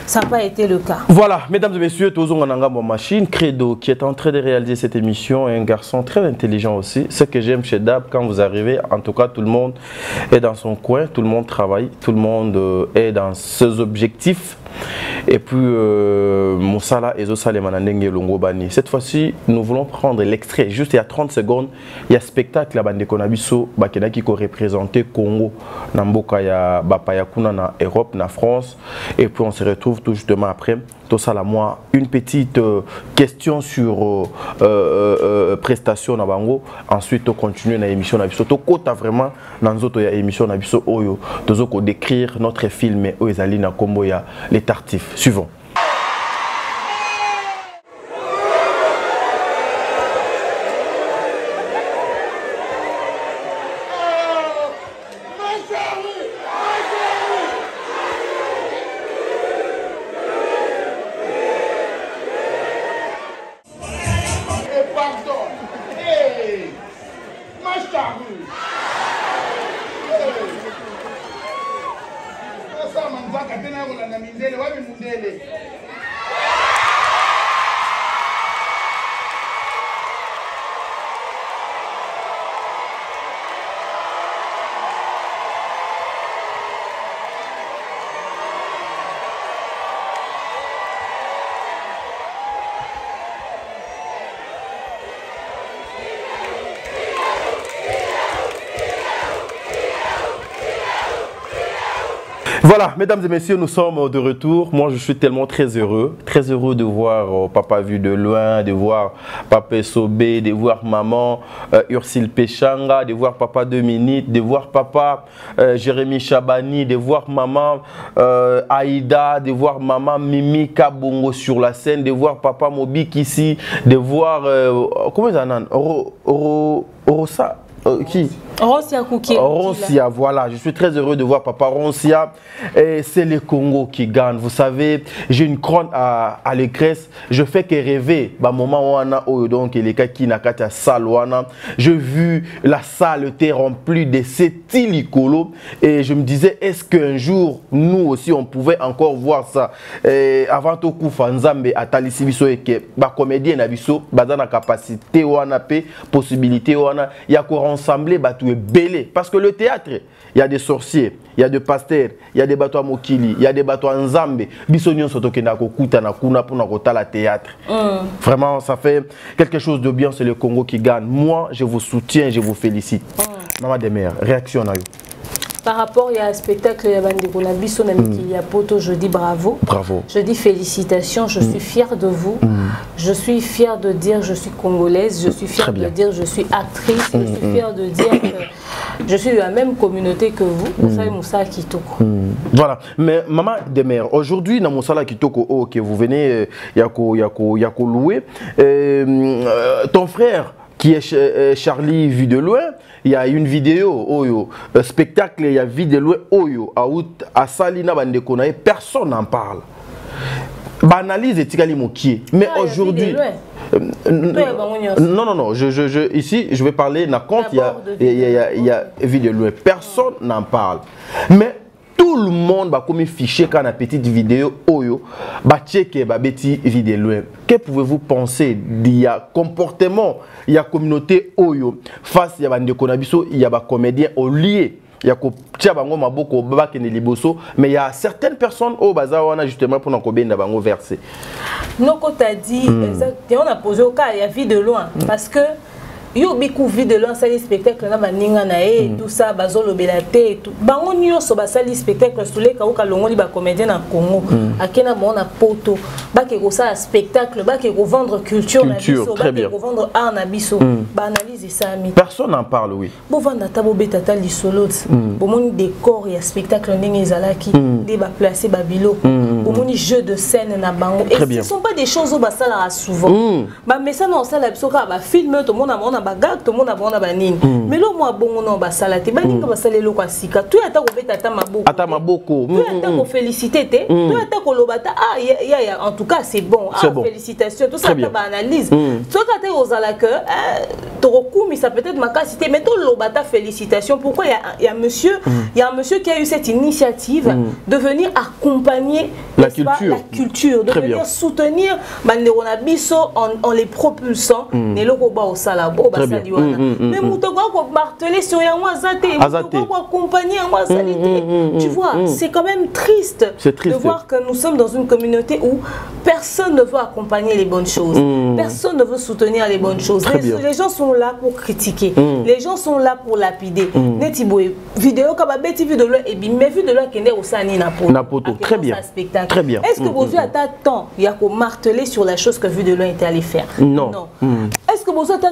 ça n'a pas été le cas. Voilà, mesdames et messieurs, Tozo Nanga Machine, Credo, qui est en train de réaliser cette émission, est un garçon très intelligent aussi. Ce que j'aime chez Dab, quand vous arrivez, en tout cas, tout le monde est dans son coin, tout le monde travaille, tout le monde est dans ses objectifs. Et puis, Moussala et Zosale Manandenge Longo Bani. Cette fois-ci, nous voulons prendre l'extrait. Juste il y a 30 secondes, il y a spectacle la bande Konabiso, Bakena qui représenté Congo, Namboka ya Bapayakuna na Europe, na France. Et puis on se retrouve tout justement après. Tout ça là, moi, une petite question sur prestation na bango. Ensuite, on continue na émission na biso. To kota vraiment dans notre émission na biso oyo. Tozoko décrire notre film Oezali na Kombo ya les tartifs. Suivons. Manzaka tena yako na mindele wapi mundele Voilà, mesdames et messieurs, nous sommes de retour. Moi, je suis tellement très heureux de voir papa vu de loin, de voir papa Sobé, de voir maman Ursule Péchanga, de voir papa Dominique, de voir papa Jérémy Chabani, de voir maman Aïda, de voir maman Mimi Kabongo sur la scène, de voir papa Mobik ici, de voir comment ça s'appelle Rosa. Qui? Roncia Kouki. Roncia, voilà. Je suis très heureux de voir papa Roncia. C'est le Congo qui gagne. Vous savez, j'ai une couronne à l'écresse. Je fais que rêver. Bah, moment où on a donc les cas qui n'a qu'à salle. J'ai vu la salle était remplie de ces tilicolo et je me disais, est-ce qu'un jour nous aussi on pouvait encore voir ça? Avant tout coup, Fanzambe à Talisibiso et que bah comédien nabiso, bah dans la capacité ou en possibilité ou il y a qu'on rassembler bah tout est belé parce que le théâtre, il y a des sorciers, il y a des pasteurs, il y a des bateaux à Mokili, il y a des bateaux en Zambé. Bisognon soto ke na kokuta na kuna pour na kota la théâtre. Vraiment, ça fait quelque chose de bien, c'est le Congo qui gagne. Moi, je vous soutiens, je vous félicite. Maman des mères, réaction à vous. Par rapport à un spectacle, il y a Poto, je dis bravo. Bravo. Je dis félicitations, je suis fière de vous. Je suis fière de dire je suis congolaise, je suis fière de dire je suis actrice, je suis fière de dire que je suis de la même communauté que vous. Vous savez, Moussa Kitoko. Voilà. Mais maman des mères, aujourd'hui, dans Moussa Kitoko, que vous venez, Yako louer, ton frère, qui est Charlie vu de loin, il y a une vidéo, spectacle, il y a vu de loin, à Salina Bandekonae, personne n'en parle. Banalise et Tigali Mokié. Mais aujourd'hui. Non, ici, je vais parler, il y a vu de loin, personne n'en parle. Mais tout le monde va comme fiché quand la petite vidéo oyo va checker ba petite vidéo. Que pouvez-vous penser d'il y a comportement, il y a communauté oyo face il y a bande konabiso, il y a ba comédien au lieu il y a ko tia bango maboko ba kene liboso mais il y a certaines personnes au bazar on a justement pour n'ako benda bango verser. Non quand tu dit exactement on a posé au cas il y a vie de loin parce que yo biku vie de loin sali spectacle na baninga na et tout ça bazolo belate tout bango nyonso basali spectacle sule ka uka longoli ba comédien na Congo akena bona poto ba ke ko ça spectacle ba ke ko vendre culture na biso ba ke ko vendre art na biso ba analyse ça mi personne n'en parle oui bo vanda tabo betata lisolo bo moni décor ya spectacle ndenge ezalaki de ba placer ba bilo bo moni jeu de scène na bango et ce sont pas des choses au basala souvent ba mais ça non ça la biso ka ba film to mona bagag to mona bona banini mais lo moi bongo no basala te baninga basale lo kwa sika tu ata ko beta ata maboko tu ata ko féliciter te tu ata ko lobata ya en tout cas c'est bon félicitations tout ça ta analyse to ka te ozala que to kokumi ça peut-être makasité mais to lobata félicitations pourquoi il y a un monsieur qui a eu cette initiative de venir accompagner la culture de venir soutenir bandeko na biso en les propulsant ne loko ba osala mais Moutoko marteler sur Yamazate, Moutoko accompagner Yamazate. Tu vois, c'est quand même triste de voir que nous sommes dans une communauté où personne ne veut accompagner les bonnes choses. Personne ne veut soutenir les bonnes choses. Les gens sont là pour critiquer. Les gens sont là pour lapider. Netiboué, vidéo comme Betty vu de l'eau et bien mais vu de l'eau qui est au Sani Napoto. Très bien. Très bien. Est-ce que vous avez temps il y a qu'au marteler sur la chose que vu de l'eau était allé faire? Non. Est-ce que vous avez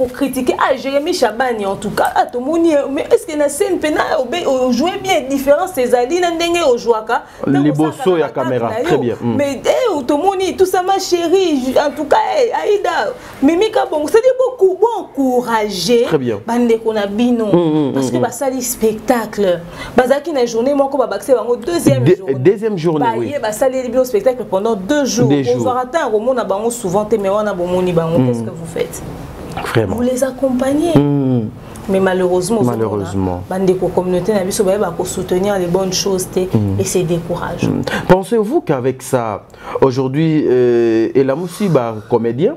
pour critiquer Jérémy Chabani en tout cas tout monde mais est-ce que la scène pena on jouait bien différent ces alliés n'endenge au jouaka les bosso ya caméra très bien mais tout le monde tout ça ma chérie en tout cas Aïda Mimika bon c'est beaucoup bon encourager bande qu'on a bino parce que bah ça les spectacles bazaki na journée moi ko ba baxé bango deuxième journée oui bah ça les bio spectacle pendant 2 jours on va rater un roman na bango souvent mais on a bon moni bango qu'est-ce que vous faites? Vraiment. Vous les accompagnez. Mais malheureusement, la communauté n'a pas soutenir les bonnes choses et c'est décourageant. Pensez-vous qu'avec ça, aujourd'hui, et la Moussiba comédien,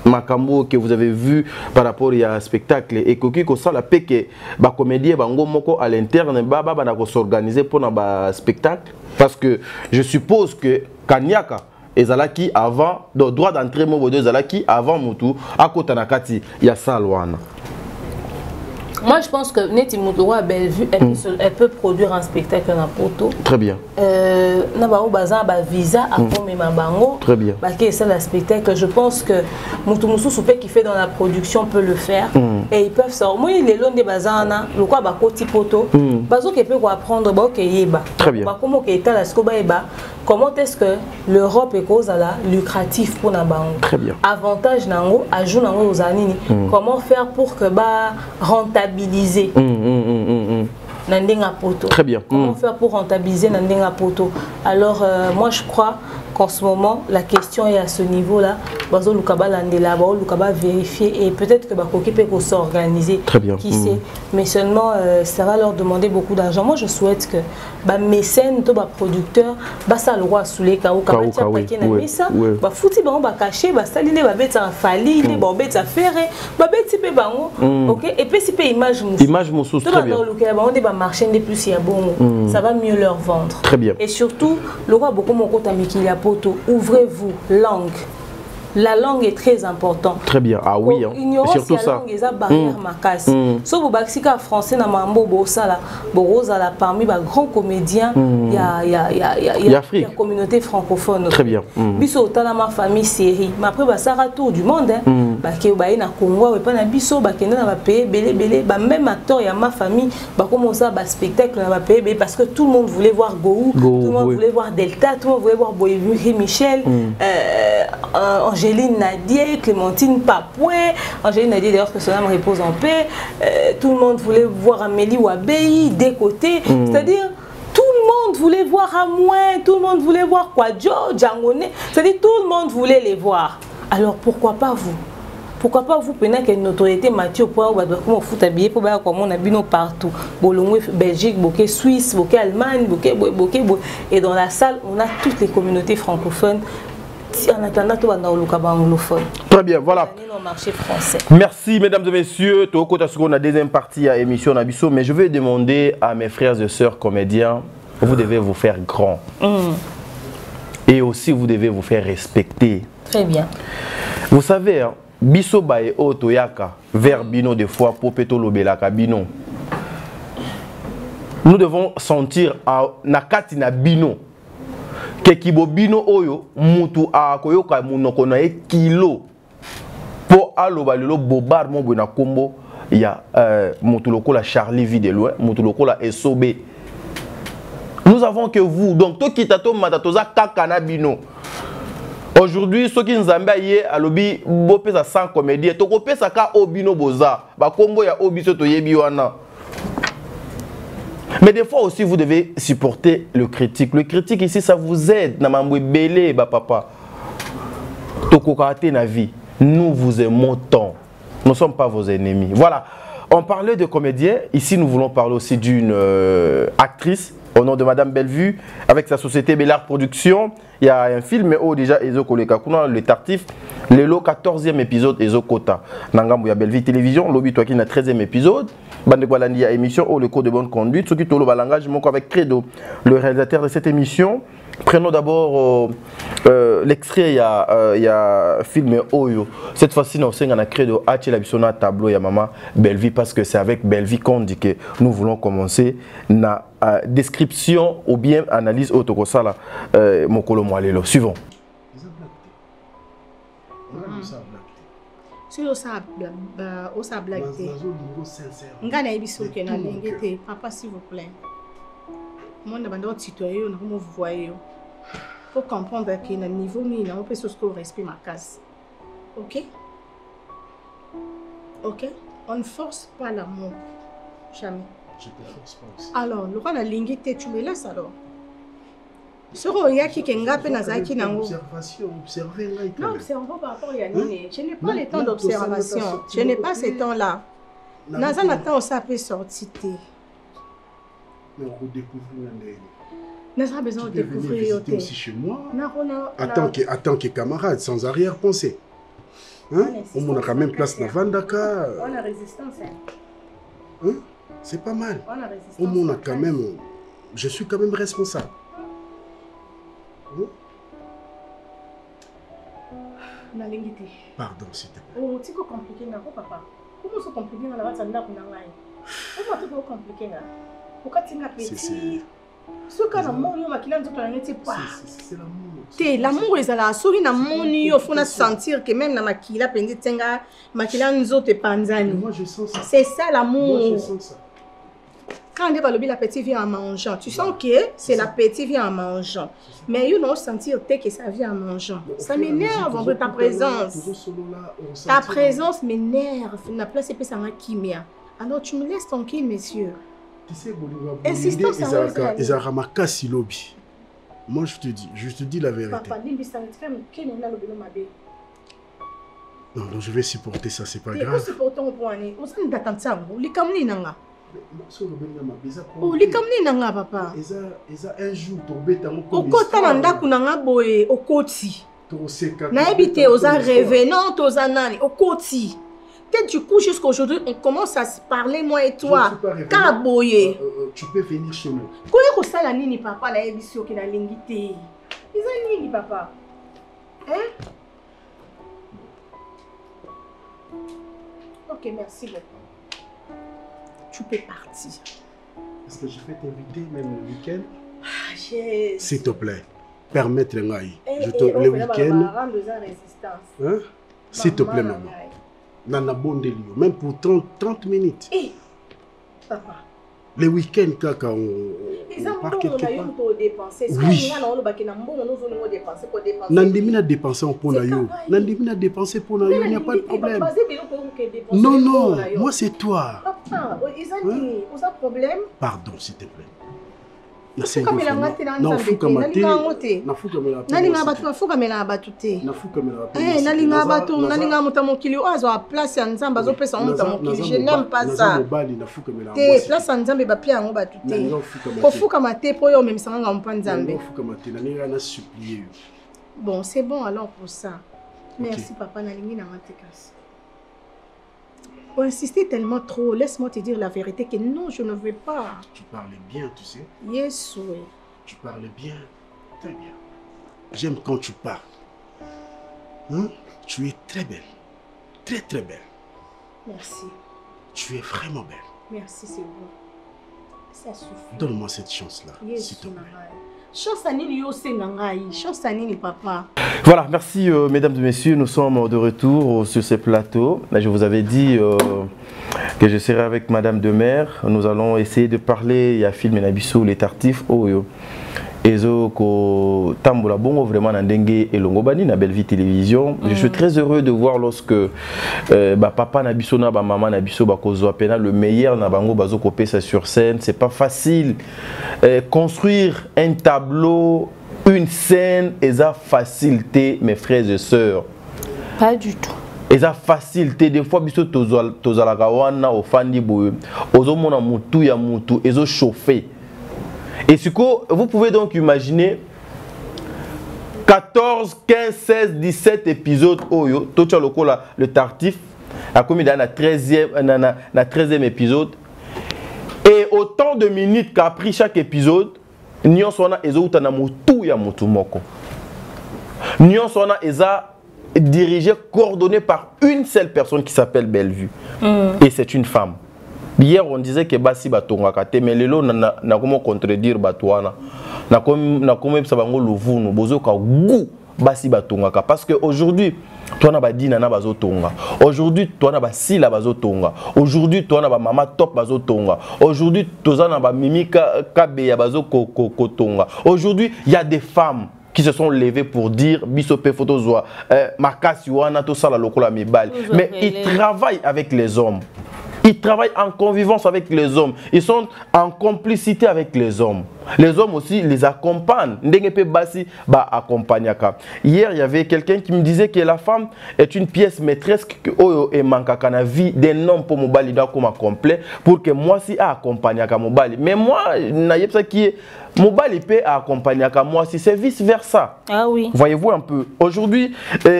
Makambo que vous avez vu par rapport à un spectacle et que ça la paix que ba comédien bango moko à l'interne baba na s'organiser pour un spectacle parce que je suppose que Kanyaka ezalaki avant le droit d'entrée mo bodo ezalaki avant mutu akota nakati ya salwana Moi, je pense que Neti Moudouwa à Bellevue, elle peut produire un spectacle dans Poto. Très bien. Nabao Bazan a visa à Pomé Mabango. Très bien. Parce que c'est le spectacle. Je pense que Moutoumousou Soupé qui fait dans la production peut le faire. Et ils peuvent sortir. Moi, il est long des Bazana, le quoi, Koti Poto. Bazo qui peut apprendre, très bien. Comment est-ce que l'Europe est cause à la lucratif pour Nabango? Très bien. Avantage Nango, ajout Nango aux années. Comment faire pour que rentabiliser Nandinga Poto? Très bien. Comment faire pour rentabiliser Nandinga Poto? Alors, moi je crois qu'en ce moment, la question est à ce niveau-là. Bazo Lukaba Landela, Bao Lukaba vérifier et peut-être que Bakoki peut s'organiser. Très bien. Qui sait? Mais seulement, ça va leur demander beaucoup d'argent. Moi, je souhaite que mécène, tout producteur, ça le roi sous les kaou, kabatia paquet na misa, fouti bango caché, saline, beta fali, beta ferré, beti pe bango, ok? Et puis si pe image moussou. Image moussou, très bien. Marché des plus il y a bon, ça va mieux leur vendre. Très bien. Et surtout, le roi beaucoup mon côté Mikilia Poto, ouvrez-vous langue. La langue est très importante. Très bien. Ah oui, hein. Surtout ça. La langue est barrière makasi. So bobaxika français na mambo bosala, borozala parmi les grands comédiens, il y a la communauté francophone. Très bien. Biso tala ma famille série, mais après ba sara tour du monde hein. Ba ke ba na Congo, pa na biso ba kende na ba payer belé, ba même acteur ya ma famille, ba commencer ba spectacle na ba payer parce que tout le monde voulait voir Gohou, tout le monde voulait voir Delta, tout le monde voulait voir Boyevry Michel, Angéline Nadier, Clémentine Papoué, Angéline Nadier d'ailleurs que son âme repose en paix, tout le monde voulait voir Amélie Ouabéi, des côtés, c'est-à-dire tout le monde voulait voir Amouin, tout le monde voulait voir Kwadjo, Djangone, c'est-à-dire tout le monde voulait les voir. Alors pourquoi pas vous? Pourquoi pas vous prenez une notoriété Mathieu pour comment fout habillé pour voir comment on a bino partout. Bolongo, Belgique, Boké, Suisse, Boké, Allemagne, Boké, et dans la salle on a toutes les communautés francophones. En attendant, tout va dans le cabane anglophone. Très bien, voilà. Marché français. Merci, mesdames et messieurs. On a la deuxième partie à l'émission Nabiso, mais je vais demander à mes frères et sœurs comédiens, vous devez vous faire grand. Et aussi, vous devez vous faire respecter. Très bien. Vous savez, hein, Biso bae otoyaka, vers bino des fois, popeto lobelaka bino. Nous devons sentir à nakati na bino. Kekibo bino oyo mutu a koyoka munoko na kilo po aloba lelo bobar mo bona kombo ya mutu lokola Charlie vide loin mutu lokola SOB. Nous avons que vous donc to kitato matatoza kakana bino. Aujourd'hui ceux qui nzamba yé alobi bo pesa 100 comédien to ko pesa ka obino boza ba kombo ya obiso to yebi wana. Mais des fois aussi, vous devez supporter le critique. Le critique ici, ça vous aide. Papa. Nous vous aimons tant. Nous ne sommes pas vos ennemis. Voilà. On parlait de comédien. Ici, nous voulons parler aussi d'une actrice au nom de Madame Bellevue avec sa société Bellard Production. Il y a un film où déjà Ezo Kolekakuna, le Tartif, le 14e épisode Ezo Kota. Nangambu ya Bellevue Télévision, Lobby Toaki na 13e épisode. Bande Gualandi a émission au le cours de bonne conduite. Ce qui tolo balangage mon avec Credo, le réalisateur de cette émission. Prenons d'abord l'extrait, il y a film Oyo. Cette fois-ci, nous avons Credo Hachi la bisona tableau ya maman Bellevue parce que c'est avec Bellevue qu'on dit que nous voulons commencer na description ou bien analyse autokosala mokolo mwalelo. Suivons. Si osa blague ngana yebiso ke na lengete papa s'il vous plaît. Moi na bando tutoyer na como voyer. Faut comprendre que na niveau ni na on peut se respect ma case. OK? OK? On ne force pas l'amour. Jamais. Je te force pas aussi. Alors, le roi na lengete tu me laisses alors. Soro yaki kenga pe nazaki nango. Observation, observer là. Non, observons par rapport à Yanine. Je n'ai pas le temps d'observation. Je n'ai pas ce temps-là. Nazan attend ça peut sortir. Mais on redécouvre Nazan a besoin de découvrir aussi chez moi. En tant que camarade, sans arrière-pensée. Hein? On a quand même place dans Vandaka. On a résistance. Hein? C'est pas mal. On a résistance. On a quand même. Je suis quand même responsable. Pardon, s'il te plaît. Oh, c'est compliqué, papa. Comment c'est compliqué dans la base de Comment tu peux compliquer là? Pourquoi tu n'as petit? Ce cas l'amour, il makila nzoto na ngeti pas. C'est l'amour. Te l'amour ezala soki na moni yo faut na sentir que même na makila pendi tenga makila nzoto panzani. Moi je sens ça. C'est ça l'amour. Moi je sens ça. Quand on dit que l'appétit vient en mangeant, tu sens que c'est l'appétit vient en mangeant. Mais il faut sentir que ça vient en mangeant. Ça m'énerve en ta présence. Ta présence m'énerve. La place est ça qui m'a. Alors tu me laisses tranquille, monsieur. Tu sais, Bolivar, insistance à Ezaramaka Silobi. Moi je te dis la vérité. Papa, non, je vais supporter ça, c'est pas grave. Supportons pour année. On s'en d'attendre ça. Les kamni nanga. Oh, les kamni nanga papa. Eza un jour tomber dans mon okota na ndaku nanga boye okoti. Na habité aux revenants aux anani okoti. Peut-être du coup jusqu'aujourd'hui on commence à se parler moi et toi. Kaboye. Tu peux venir chez moi. Koye ko sala nini papa na ebisi oki na lingité. Eza nini papa? Hein? Ok, merci beaucoup. Tu peux partir. Est-ce que je vais t'inviter même le week-end? Ah, s'il te plaît, permettre le week-end. Hein? S'il te plaît, maman. Nana Bondelio, même pour 30 minutes. Papa. Le week-end, quand on part quelque part. Oui. Nandimina dépenser pour Nayo. Nandimina dépenser pour Nayo, il n'y a pas de problème. Non, non, moi c'est toi. Papa, ils ont problème. Pardon, s'il te plaît. Non, bon, c'est bon alors pour ça. Merci papa. Vous insistez tellement trop. Laisse-moi te dire la vérité que non, je ne veux pas. Tu parles bien, tu sais. Yes, oui. Tu parles bien. Très bien. J'aime quand tu parles. Hein? Tu es très belle. Très, très belle. Merci. Tu es vraiment belle. Merci, c'est bon. Ça suffit. Donne-moi cette chance-là, yes, s'il te plaît. Chance à Nini chance à Nini papa. Voilà, merci mesdames et messieurs, nous sommes de retour sur ce plateau. Là, je vous avais dit que je serai avec Madame Demère. Nous allons essayer de parler, il y a film Nabiso, les tartifs, Oyo. Ezo ko tambola bongo vraiment nandenge et longobani na Belle Vie Télévision. Je suis très heureux de voir lorsque papa Nabiso na maman Nabiso bakozwa pena le meilleur na bango bazo kopé ça sur scène. C'est pas facile construire un tableau, une scène, et ça facilité mes frères et sœurs. Pas du tout. Et ça facilité des fois biso tozalaka wana ofandi boye. Ozo mona mutu ya mutu ezo chauffer. Et ce que vous pouvez donc imaginer 14, 15, 16, 17 épisodes Oyo, tout le tartif a commis dans la 13e épisode. Et autant de minutes qu'a pris chaque épisode, Nyon Sona Ezo Utana Mutu ya Mutumoko. Nyon Sona Eza dirigé, coordonné par une seule personne qui s'appelle Bellevue. Et c'est une femme. Hier, on disait que Basi Batonga Kate, mais lelo n'a comment contredire Batouana. N'a comme Sabango Louvounou, Bozo Kagou Basi Batonga. Parce qu'aujourd'hui, toi n'a pas dit Nana Bazotonga. Aujourd'hui, toi n'a pas si la Bazotonga. Aujourd'hui, toi n'a pas Mama Top Bazotonga. Aujourd'hui, toi n'a pas Mimi Kabeya Bazo Kotonga. Aujourd'hui, il y a des femmes qui se sont levées pour dire Bisope Photozoa, Makasi Wana, tout ça la lokola Mibali. Mais ils travaillent avec les hommes. Ils travaillent en convivence avec les hommes. Ils sont en complicité avec les hommes. Les hommes aussi les accompagnent. Hier, il y avait quelqu'un qui me disait que la femme est une pièce maîtresse qui manque à la vie d'un homme pour Mobali comme complet pour que moi si accompagne à Mobali. Mais moi, je sais qui est Mobali peut accompagner à moi si c'est vice versa. Ah oui. Voyez-vous un peu. Aujourd'hui,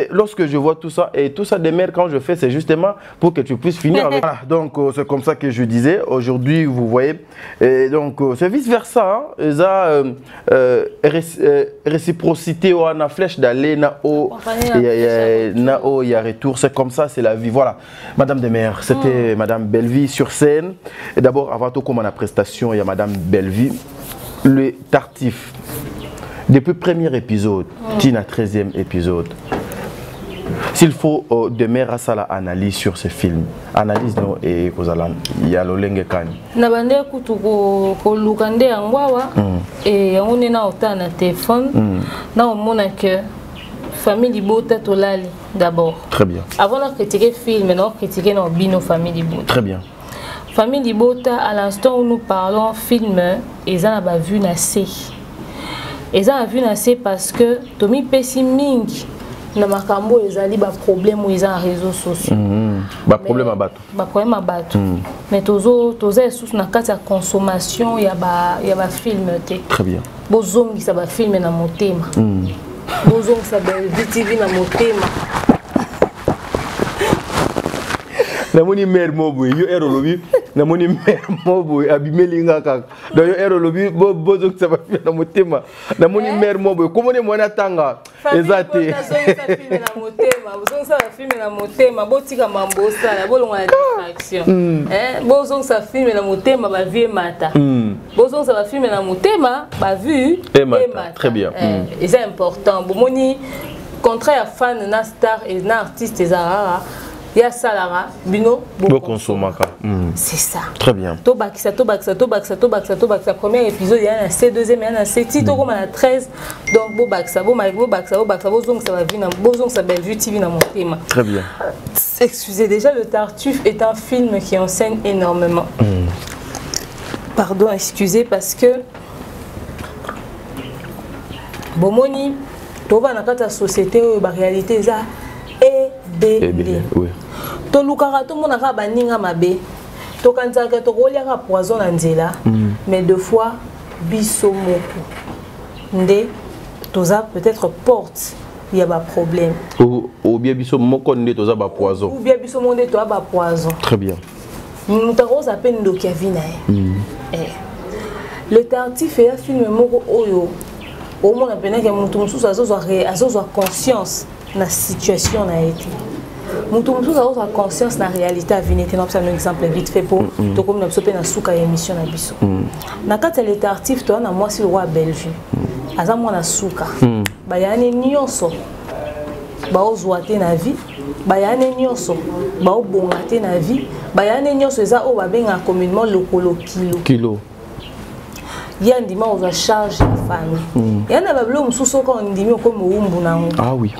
lorsque je vois tout ça et tout ça démerde quand je fais, c'est justement pour que tu puisses finir avec. Voilà, donc c'est comme ça que je disais. Aujourd'hui, vous voyez, donc c'est vice versa. Hein? réciprocité ou na flèche d'aller na il y a retour, c'est comme ça, c'est la vie. Voilà, Madame Demers, c'était Madame Bellevie sur scène. Et d'abord, avant tout, comme la prestation, il y a Madame Bellevie, le tartif. Depuis le premier épisode, Tina 13e épisode. S'il faut Demers à ça l'analyse sur ce film, analyse non et Kozalan, il y a l'olenge kani. Na bande kutu ko lukande angwawa et on est na autant na téléphone. Na on mona que famille Libota tolali d'abord. Très bien. Avant de critiquer le film, on critiquer nos bino famille Libota. Très bien. Famille Libota, à l'instant où nous parlons film, ils ont pas vu nasser. Ils ont vu nasser parce que Tommy Pessiming na makambo ezali ba problème où ils ont réseaux sociaux. Ba problème à battre. Ba problème à battre. Mais tozo sous na kati ya consommation ya ba film te. Très bien. Bozongi ça ba film na motema. Bozongi ça ba TV na motema. Namoni mère mobo yo ero lobi namoni mère mobo abimelinga kaka donc yo ero lobi bozo que ça va faire na motema namoni mère mobo comment ne mwana tanga ezate ça filme na motema bozo ça filme na motema botika mambosa la bolonga la distraction bozo ça filme na motema ba vie mata bozo ça va filme na motema ba vue et mata très bien et c'est important bomoni contraire fan na star et na artiste ezara ya salara bino bo consomaka c'est ça très bien to bakisa premier épisode il y a un C deuxième il y a un C ti to comme à 13 donc bo bakisa bo zong ça va venir bo zong ça Bellevue TV na mon thème très bien. Excusez déjà, le Tartuffe est un film qui enseigne énormément. Pardon, excusez parce que bomoni to va na kata société la réalité ça ebele oui. To lukara to mona ka baninga mabe to kanzaka to koliaka poison na nzela mais deux fois biso moko nde toza peut-être porte il y a pas problème ou bien biso moko nde toza ba poison ou bien biso monde to ba poison très bien mutako za peine ndo kiavina le Tartuffe est un film moko oyo au moins pena que mutu mususu azozwa conscience na situation na été mutu mususu azozwa conscience na réalité avenir te na un exemple vite fait pour to comme na biso pe na suka émission na biso na kati le Tartuffe to na mwasi le roi Bellevue aza mwana suka bayane nyonso baozwa te na vie bayane nyonso baobonga te na vie bayane nyonso eza o babenga communément lokolo kilo ya ndima oza charge ya famille ya na bablo mususu ko ndimi ko muumbu nango ah oui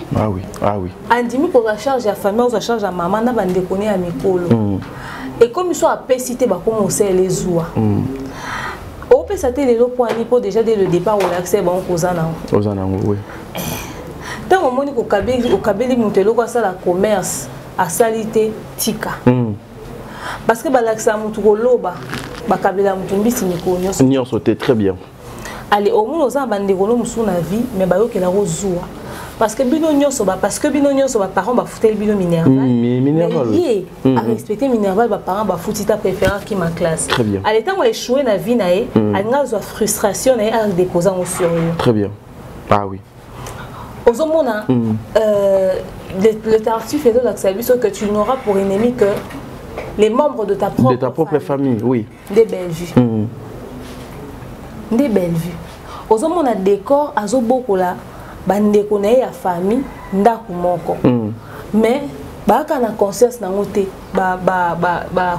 andimi ko za charge ya famille oza charge ya mama na bande kone ya mikolo et comme ils sont apesité ba comme osele zuwa au pesa te lelo poani po déjà dès le départ on accès bon kozanango oui tant au moni ko kabeli mutelo ko sala commerce à salité tika parce que balaksa mutu ko loba bakabela mutu mbisi mikonyo nyonso te très bien allez au moins oza bande ko no musu na vie mais bayokela ko zuwa parce que bino nyonso ba parents ba foutel bino minerval oui à respecter minerval ba parents ba foutita préférence qui ma classe allez tant on échouer na vie nae anga zo frustration nae à déposer en sur très bien ah oui Ozomona le Tartuffe est de l'accès que tu n'auras pour ennemi que les membres de ta propre famille, oui. Des Bellevues. Des Bellevues. Ozomona décor azobokola bandeko na ya famille ndaku moko. Mais baka na conscience na ngote ba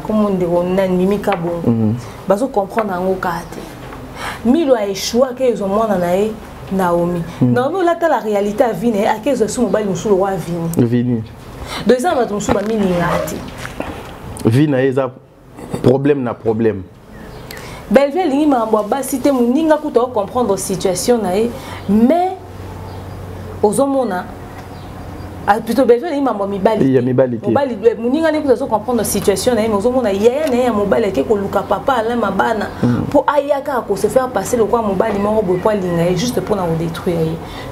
comme on dit on mimika bon. Bazo comprendre ngo kate. Milo a échoué que ozomona na e Naomi. Naomi là la réalité a vini à quel moment mobile musu le roi vini. Deux ans va musu ba miningati. Vina eza problème na problème. Bellevue lingi mambo ba cité muninga kuto comprendre situation na e mais ozomona plutôt Bellevue lingi mambo mibali. Il y a mibali. Mobali muninga ne kuto comprendre situation na e mais ozomona yaya na ya mobile ke ko luka papa ala mabana pour ayaka ko se faire passer le quoi mobile moko bo po linga juste pour na détruire.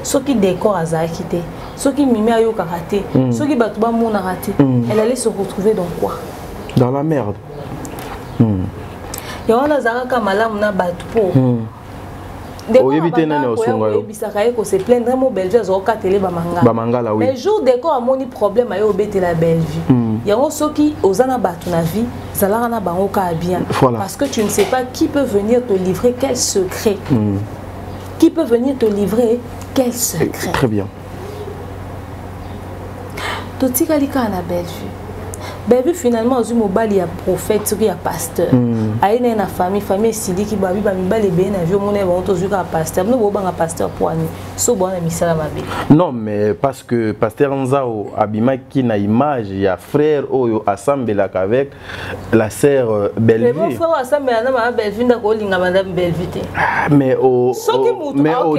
Ce qui décor azaki te, ce qui mimi ayo karaté, ce qui batu ba mona raté, elle allait se retrouver dans quoi? Dans la merde. Et on a zara kamala muna batu po. Oyebite nani osonga yo. Bisaka ko se plaindre mo Bellevue azoka télé bamanga. Bamanga oui. Mais jour décor amoni problème ayo obete la Bellevue. Yango soki ozana batu na vie, zalaka na bango ka bien. Parce que tu ne sais pas qui peut venir te livrer quel secret. Qui peut venir te livrer quel secret. Très bien. Totika lika na Bellevue. Bellevue finalement aux mobile ya prophète ya pasteur. Aïna na famille sidi ki babi ba mibale be na vie mon event aux ka pasteur. No bobanga pasteur pour ani. So bona misala mabe. Non mais parce que pasteur Nzao abima ki na image ya frère oyo assemblé avec la sœur Bellevue. Mais mon frère assemblé na Bellevue ndako linga madame Bellevue. Mais au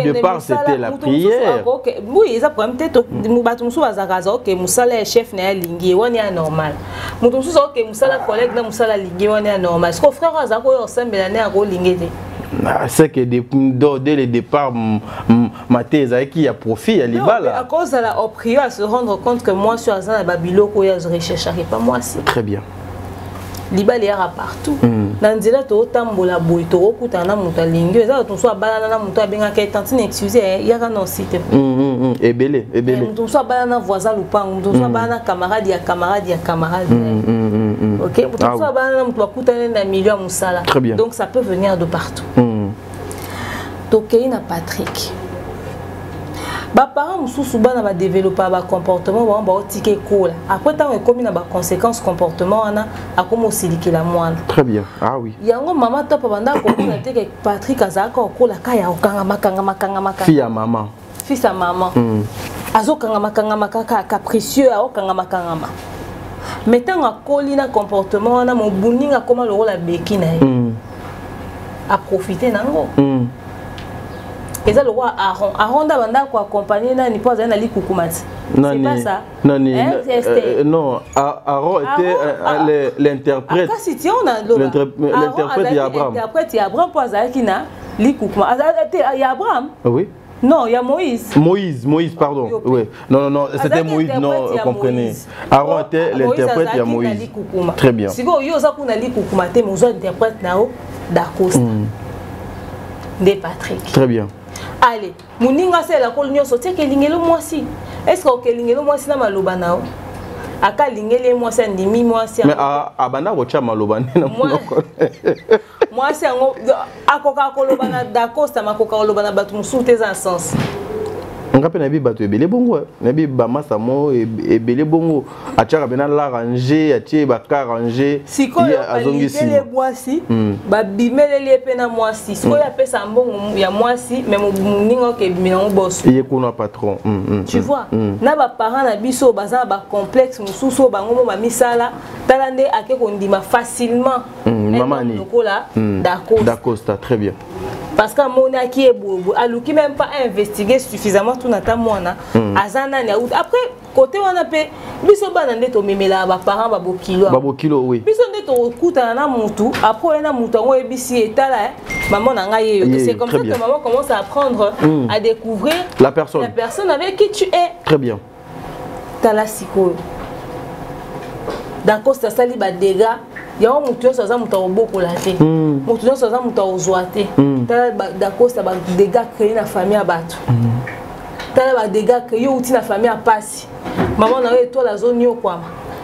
départ c'était la prière. Oui, ça problème tête mubatu musu bazakaza OK musala chef na lingi wani ya normal. Mutu musu OK musala collègue na musala lingi wani ya normal. Est-ce que frère azako yo ensemble na ya ko lingete? C'est que dès le départ Maté Zaki a profit à l'Ibala. À cause de la prière à se rendre compte que moi sur Azan Babilo ko ya recherche pas moi si. Très bien. Libala ira partout. Nanzela to tambola boy to okutana muta lingi eza to so abala na muta benga ka tantine excusez yaka non site. Ebele. Mutu so abala na voisin lupango, mutu so abala na camarade ya camarade. OK, mutu so abala na mutu bakutana na milieu musala. Donc ça peut venir de partout. Tokei na Patrick. Ba parents mususu bana ba développer ba comportement ba otike kola. Après tant ekomi na ba conséquences comportement ana akomo silikela mwana. Très bien. Ah oui. Yango mama top banda ko na te ke Patrick azaka kola kaya okanga makanga. Fille à maman. Fils à maman. Azokanga makanga capricieux okanga makanga. Mettant a kolina comportement ana mo buninga koma lo la bekina. A profiter nango. Et ça le roi Aaron d'abanda quoi accompagner na ni pas na li kukumati. C'est pas ça. Non, Aaron était l'interprète. Ah si on a l'interprète d'Abraham. L'interprète d'Abraham pas ça qui na li kukumati. Il y a Abraham. Oui. Non, il y a Moïse. Moïse, pardon. Oui. Non, c'était Moïse, non, comprenez. Aaron était l'interprète de Moïse. Très bien. Si vous avez un li kukumati, vous interprète nao d'Acosta. De Patrick. Très bien. Allez, Mouninga c'est la colonio sotie que lingelo moi si. Est-ce que lingelo moi si na maloba nao? Aka lingele moi c'est ndimi moi si. Mais abana rocha maloba na monoko. Moi c'est ngo akoka koloba na d'Acosta makoka koloba na batu musuté en sens. Ngape na bi batu ebele bongo na bi ba masamo ebele bongo achaka bena la ranger atie ba ka ranger ya azongisi les boisi ba bimele les pena moisi siko ya pesa mbongo ya moisi même muninga ke bimengo boss ye kuna patron tu vois na ba parents na biso baza ba complexe mususu bango mo ba misala talande akeko ndima facilement mamani lokola d'Acosta très bien. Parce qu'à mon qui est bobo, alors qui même pas investigué suffisamment tout notre moana, azana après côté on a payé, biso banane to memela ba parents babo kilo oui. Biso nde to kuta na mutu, après na mutu ngo ebisi etala maman na ngaye. C'est comme ça que maman commence à apprendre à découvrir la personne avec qui tu es. Très bien. Tala siko. D'accord, ça sali ba dégâts. Il y a un mouton qui a beaucoup la tête. Mouton qui a beaucoup zoaté. D'accord, ça va dégâts créer la famille à battre. T'as va dégâts créer ou la famille à passer. Maman n'a eu toi la zone yo quoi.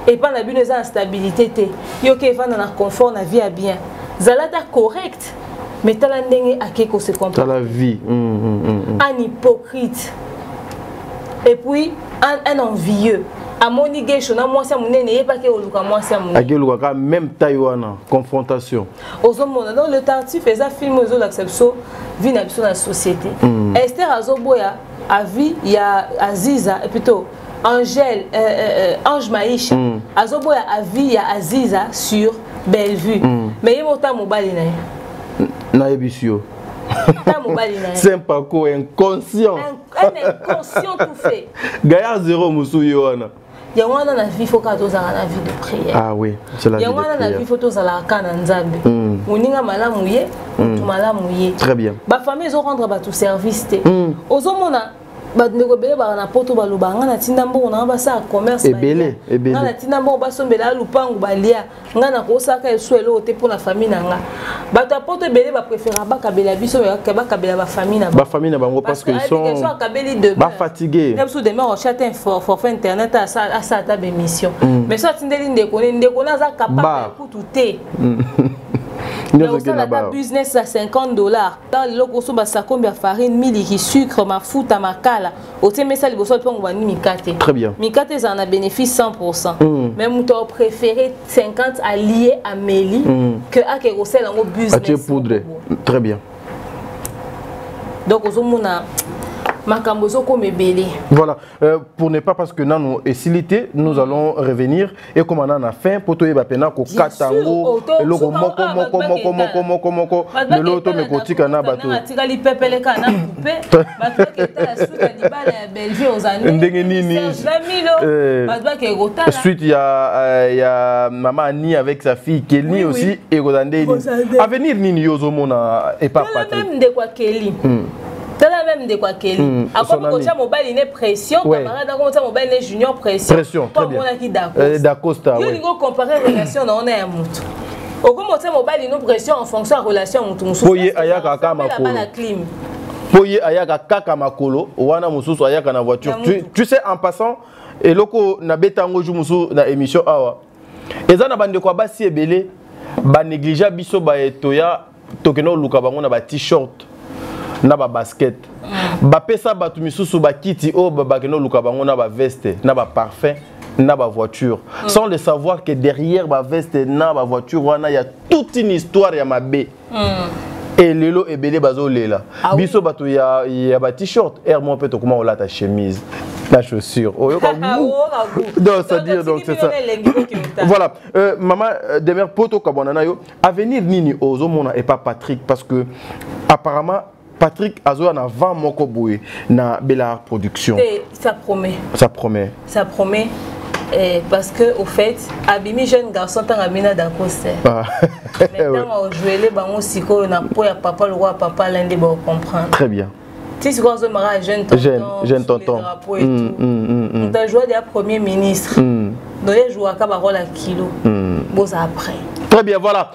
Et pas la bonne instabilité té. Yo qui va dans la confort la vie à bien. Zalata correct. Mais t'as la ndenge à quelque se comporte. T'as la vie. Un hypocrite. Et puis un envieux. A moni gesho na mwasi munene ye pas que oluka mwasi munene. Ageluka même taïwana confrontation. Ozomona dans le tartif faisait film aux l'acception vie na biso na société. Esther Azoboya a vie il y a Aziza et plutôt Angèle Ange Maïcha. Azoboya a vie il y a Aziza sur Bellevue. Mais il mota mobali na ebisio. C'est pas quoi inconscient. Un inconscient tout fait. Gaïa zéro musu yoana. Il y a un vie faut que tu aies la vie de prière. Ah oui, c'est la vie de prière. Il y a un vie faut que tu aies la canne nzambe. Moninga malamouye, tu malamouye. Très bien. Ba famille zo rendre ba tout service té. Ozomona bandeko ebele na poto baloba nga na tinda mbongo na basala commerce ebele nga na tinda mbongo basombela lupangu balia nga na kosaka esuelo te pour la famille na nga bato ya poto ebele bapréféra bakabela biso bakabela bafamille na bango parce que ils sont bafatigués même sous demain on chate un forfait internet à ça ta bémission mais ça tindeli ndeko na za capable kutu te un business à $50. Dans le logo, ça combien farine, miliki, sucre, mafuta, makala. Au thème ça, les bosses pour nous mikate. Très bien. Mikate, ça en a bénéfice 100%. Mais mon taux préféré 50 alliés à Méli que à que recel en business. Poudre. Très bien. Donc aux hommes voilà, pour ne pas parce que nous facilité, nous allons revenir et comme on a faim pour toi bapena ko katango loko moko de l'auto me kotika na bato atikali pepele kana couper bato keta suka libala ya Belgique aux années ndenge nini suite il y a maman Annie avec sa fille Kelly aussi et Rodandé avenir nini yozo mona et pas Patrick même de quoi Kelly tala même de quoi Kelly après quand ça mobile une pression camarade quand ça mobile une junior pression très bien d'Acosta oui il faut comparer relation na on est mutu au comment ça mobile une pression en fonction de relation mutu musu boye ayaka kama makolo boye ayaka kaka makolo wana mususu ayaka na voiture tu sais en passant et loko na betango ju musu na émission awa ezana bande kwa basi ebele ba négliger biso ba etoya tokeno luka bango na ba t-shirt na ba basket ba pesa batu misusu ba kiti o ba keno luka bango na ba veste na ba parfum na ba voiture sans le savoir que derrière ba veste na ba voiture wana il y a toute une histoire ya mabe et lelo ebele bazo lela biso batu ya ba t-shirt air moi peut comment on la ta chemise la chaussure donc ça dire donc c'est ça voilà maman demeure poto kabonana yo avenir nini ozo mona et pas Patrick parce que apparemment Patrick Azo en avant moko boye na Bella Production. Ça promet. Ça promet. Ça promet. Parce que au fait, Abimi jeune garçon tant Amina d'Acosta. Maintenant on jouait les bango siko na po ya papa le roi papa l'un des bon comprendre. Très bien. Tu sais quoi ce mara jeune tonton. On t'a joué des premiers ministres. Donc il joue à rôle à kilo. Bon après. Très bien, voilà.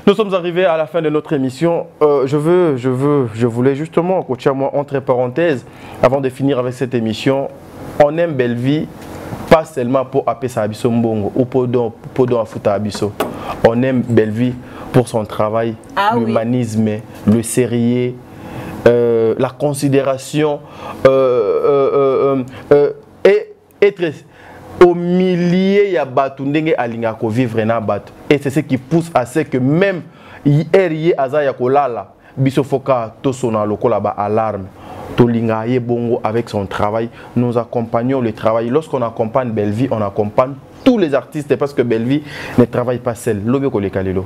Nous sommes arrivés à la fin de notre émission. Je voulais justement, coach à moi, entre parenthèses, avant de finir avec cette émission, on aime Belleville, pas seulement pour appeler sa abisso mbongo ou pour don afuta abisso. On aime Belleville pour son travail, l'humanisme, le sérieux, la considération et être au milieu ya batu ndenge alinga ko vivre na batu et c'est ce qui pousse à ce que même hier aza ya kolala biso foka to sona lokola ba alarme to linga ye bongo avec son travail. Nous accompagnons le travail. Lorsqu'on accompagne Belleville, on accompagne tous les artistes parce que Belleville ne travaille pas seul. Lobe ko le kalelo